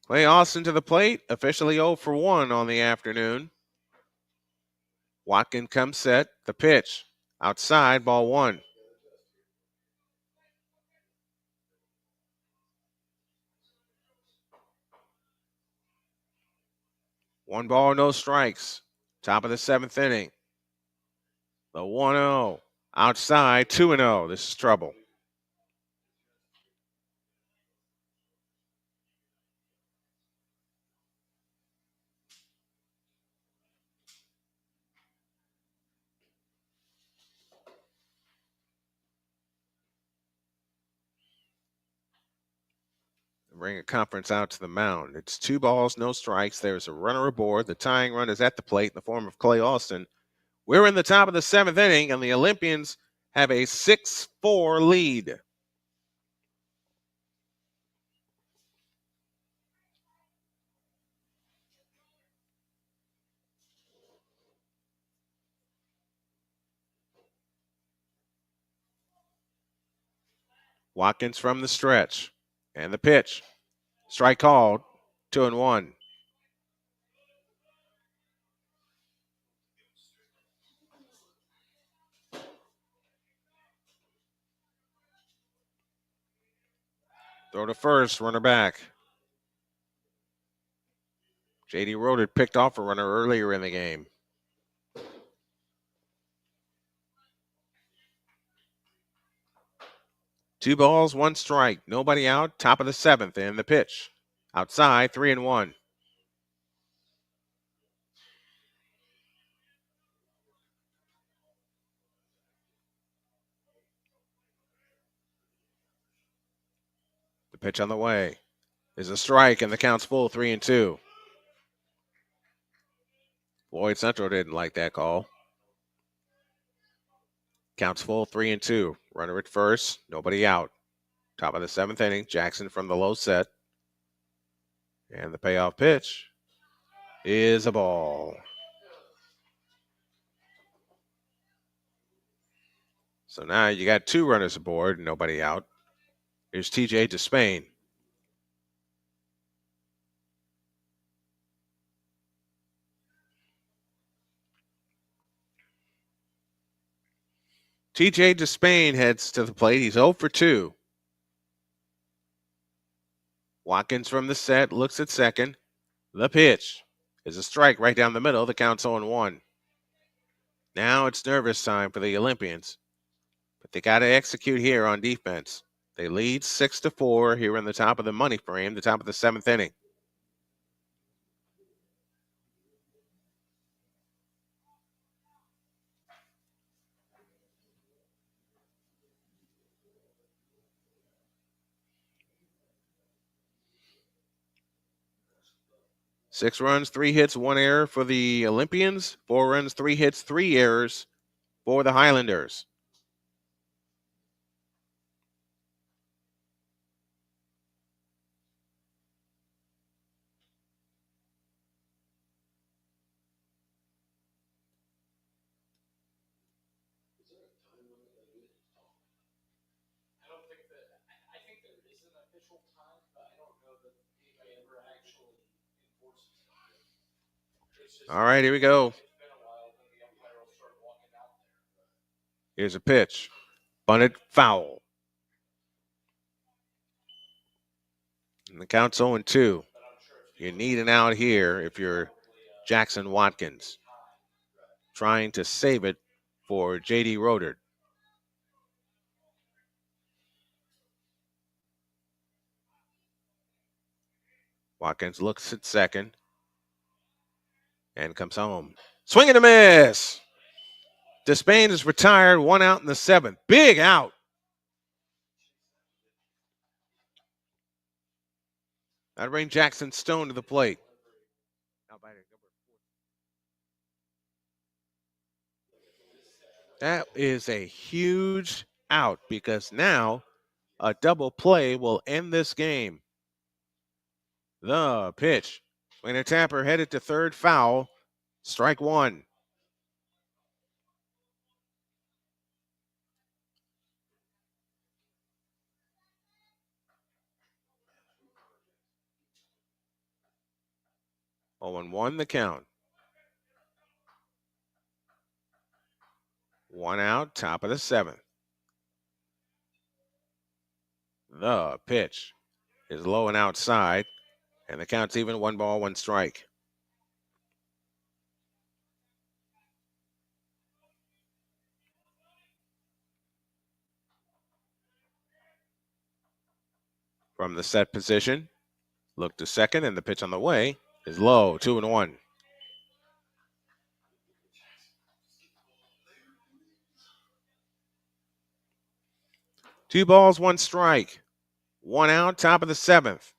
Speaker 1: Clay Austin to the plate, officially 0 for 1 on the afternoon. Watkins comes set. The pitch. Outside, ball 1. One ball, no strikes. Top of the 7th inning. The 1-0. Outside, 2-0. This is trouble. Bring a conference out to the mound. It's 2 balls, no strikes. There's a runner aboard. The tying run is at the plate in the form of Clay Austin. We're in the top of the 7th inning, and the Olympians have a 6-4 lead. Watkins from the stretch. And the pitch. Strike called. 2-1. Throw to first, runner back. Jodi Roder picked off a runner earlier in the game. Two balls, one strike. Nobody out. Top of the 7th, and the pitch. Outside, 3-1. The pitch on the way. There's a strike, and the count's full, 3-2. Floyd Central didn't like that call. Counts full, 3-2. Runner at first, nobody out. Top of the 7th inning, Jackson from the low set. And the payoff pitch is a ball. So now you got 2 runners aboard, nobody out. Here's TJ Despain. TJ Despain heads to the plate. He's 0 for 2. Watkins from the set, looks at second. The pitch is a strike right down the middle. The count's 0-1. Now it's nervous time for the Olympians. But they got to execute here on defense. They lead 6-4 here in the top of the money frame, the top of the 7th inning. Six runs, 3 hits, 1 error for the Olympians. 4 runs, 3 hits, 3 errors for the Highlanders. All right, here we go. Here's a pitch. Bunted foul. And the count's 0-2. You need an out here if you're Jackson Watkins. Trying to save it for Jodi Roder. Watkins looks at second and comes home. Swing and a miss. Despain is retired, 1 out in the 7th. Big out. That'll bring Jackson Stone to the plate. That is a huge out because now a double play will end this game. The pitch. Swing and tapper headed to third, foul. Strike 1. Oh, and 1 the count. 1 out, top of the 7th. The pitch is low and outside, and the count's even. 1 ball, 1 strike. From the set position, look to second, and the pitch on the way is low, 2-1. Two balls, 1 strike. 1 out, top of the 7th.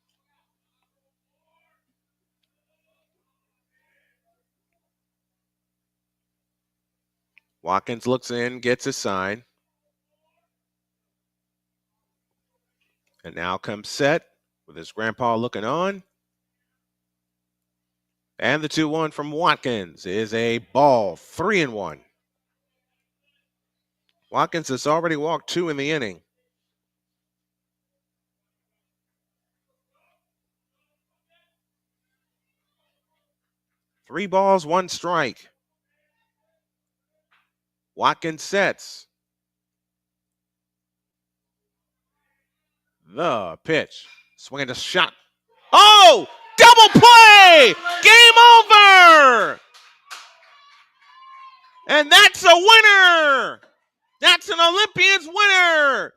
Speaker 1: Watkins looks in, gets his sign. And now comes Set with his grandpa looking on. And the 2-1 from Watkins is a ball, 3-1. Watkins has already walked 2 in the inning. Three balls, 1 strike. Watkins sets. The pitch. Swinging a shot. Oh! Double play! Game over! And that's a winner! That's an Olympians winner!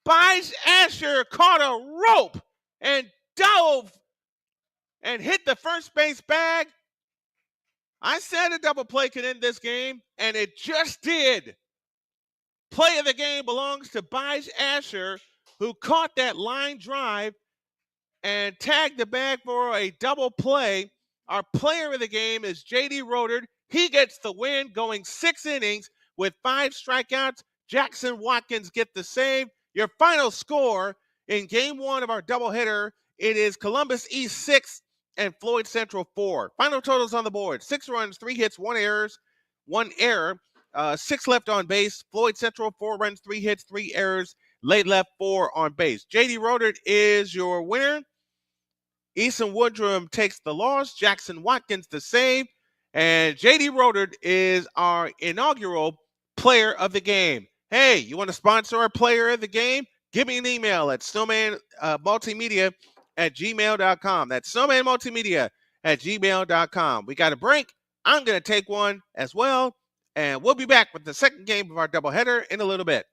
Speaker 1: Bise Asher caught a rope and dove and hit the first base bag. I said a double play could end this game, and it just did. Play of the game belongs to Bise Asher, who caught that line drive and tagged the bag for a double play. Our player of the game is Jodi. He gets the win, going 6 innings with 5 strikeouts. Jackson Watkins get the save. Your final score in game 1 of our doubleheader, it is Columbus East 6 and Floyd Central 4. Final totals on the board: 6 runs, 3 hits, 1 error. 6 left on base. Floyd Central, 4 runs, 3 hits, 3 errors. Laid left, 4 on base. Jodi is your winner. Eason Woodrum takes the loss. Jackson Watkins the save. And Jodi is our inaugural player of the game. Hey, you want to sponsor our player of the game? Give me an email at Snowman Multimedia at gmail.com. That's Snowman Multimedia at gmail.com. We got a break. I'm going to take one as well. And we'll be back with the second game of our doubleheader in a little bit.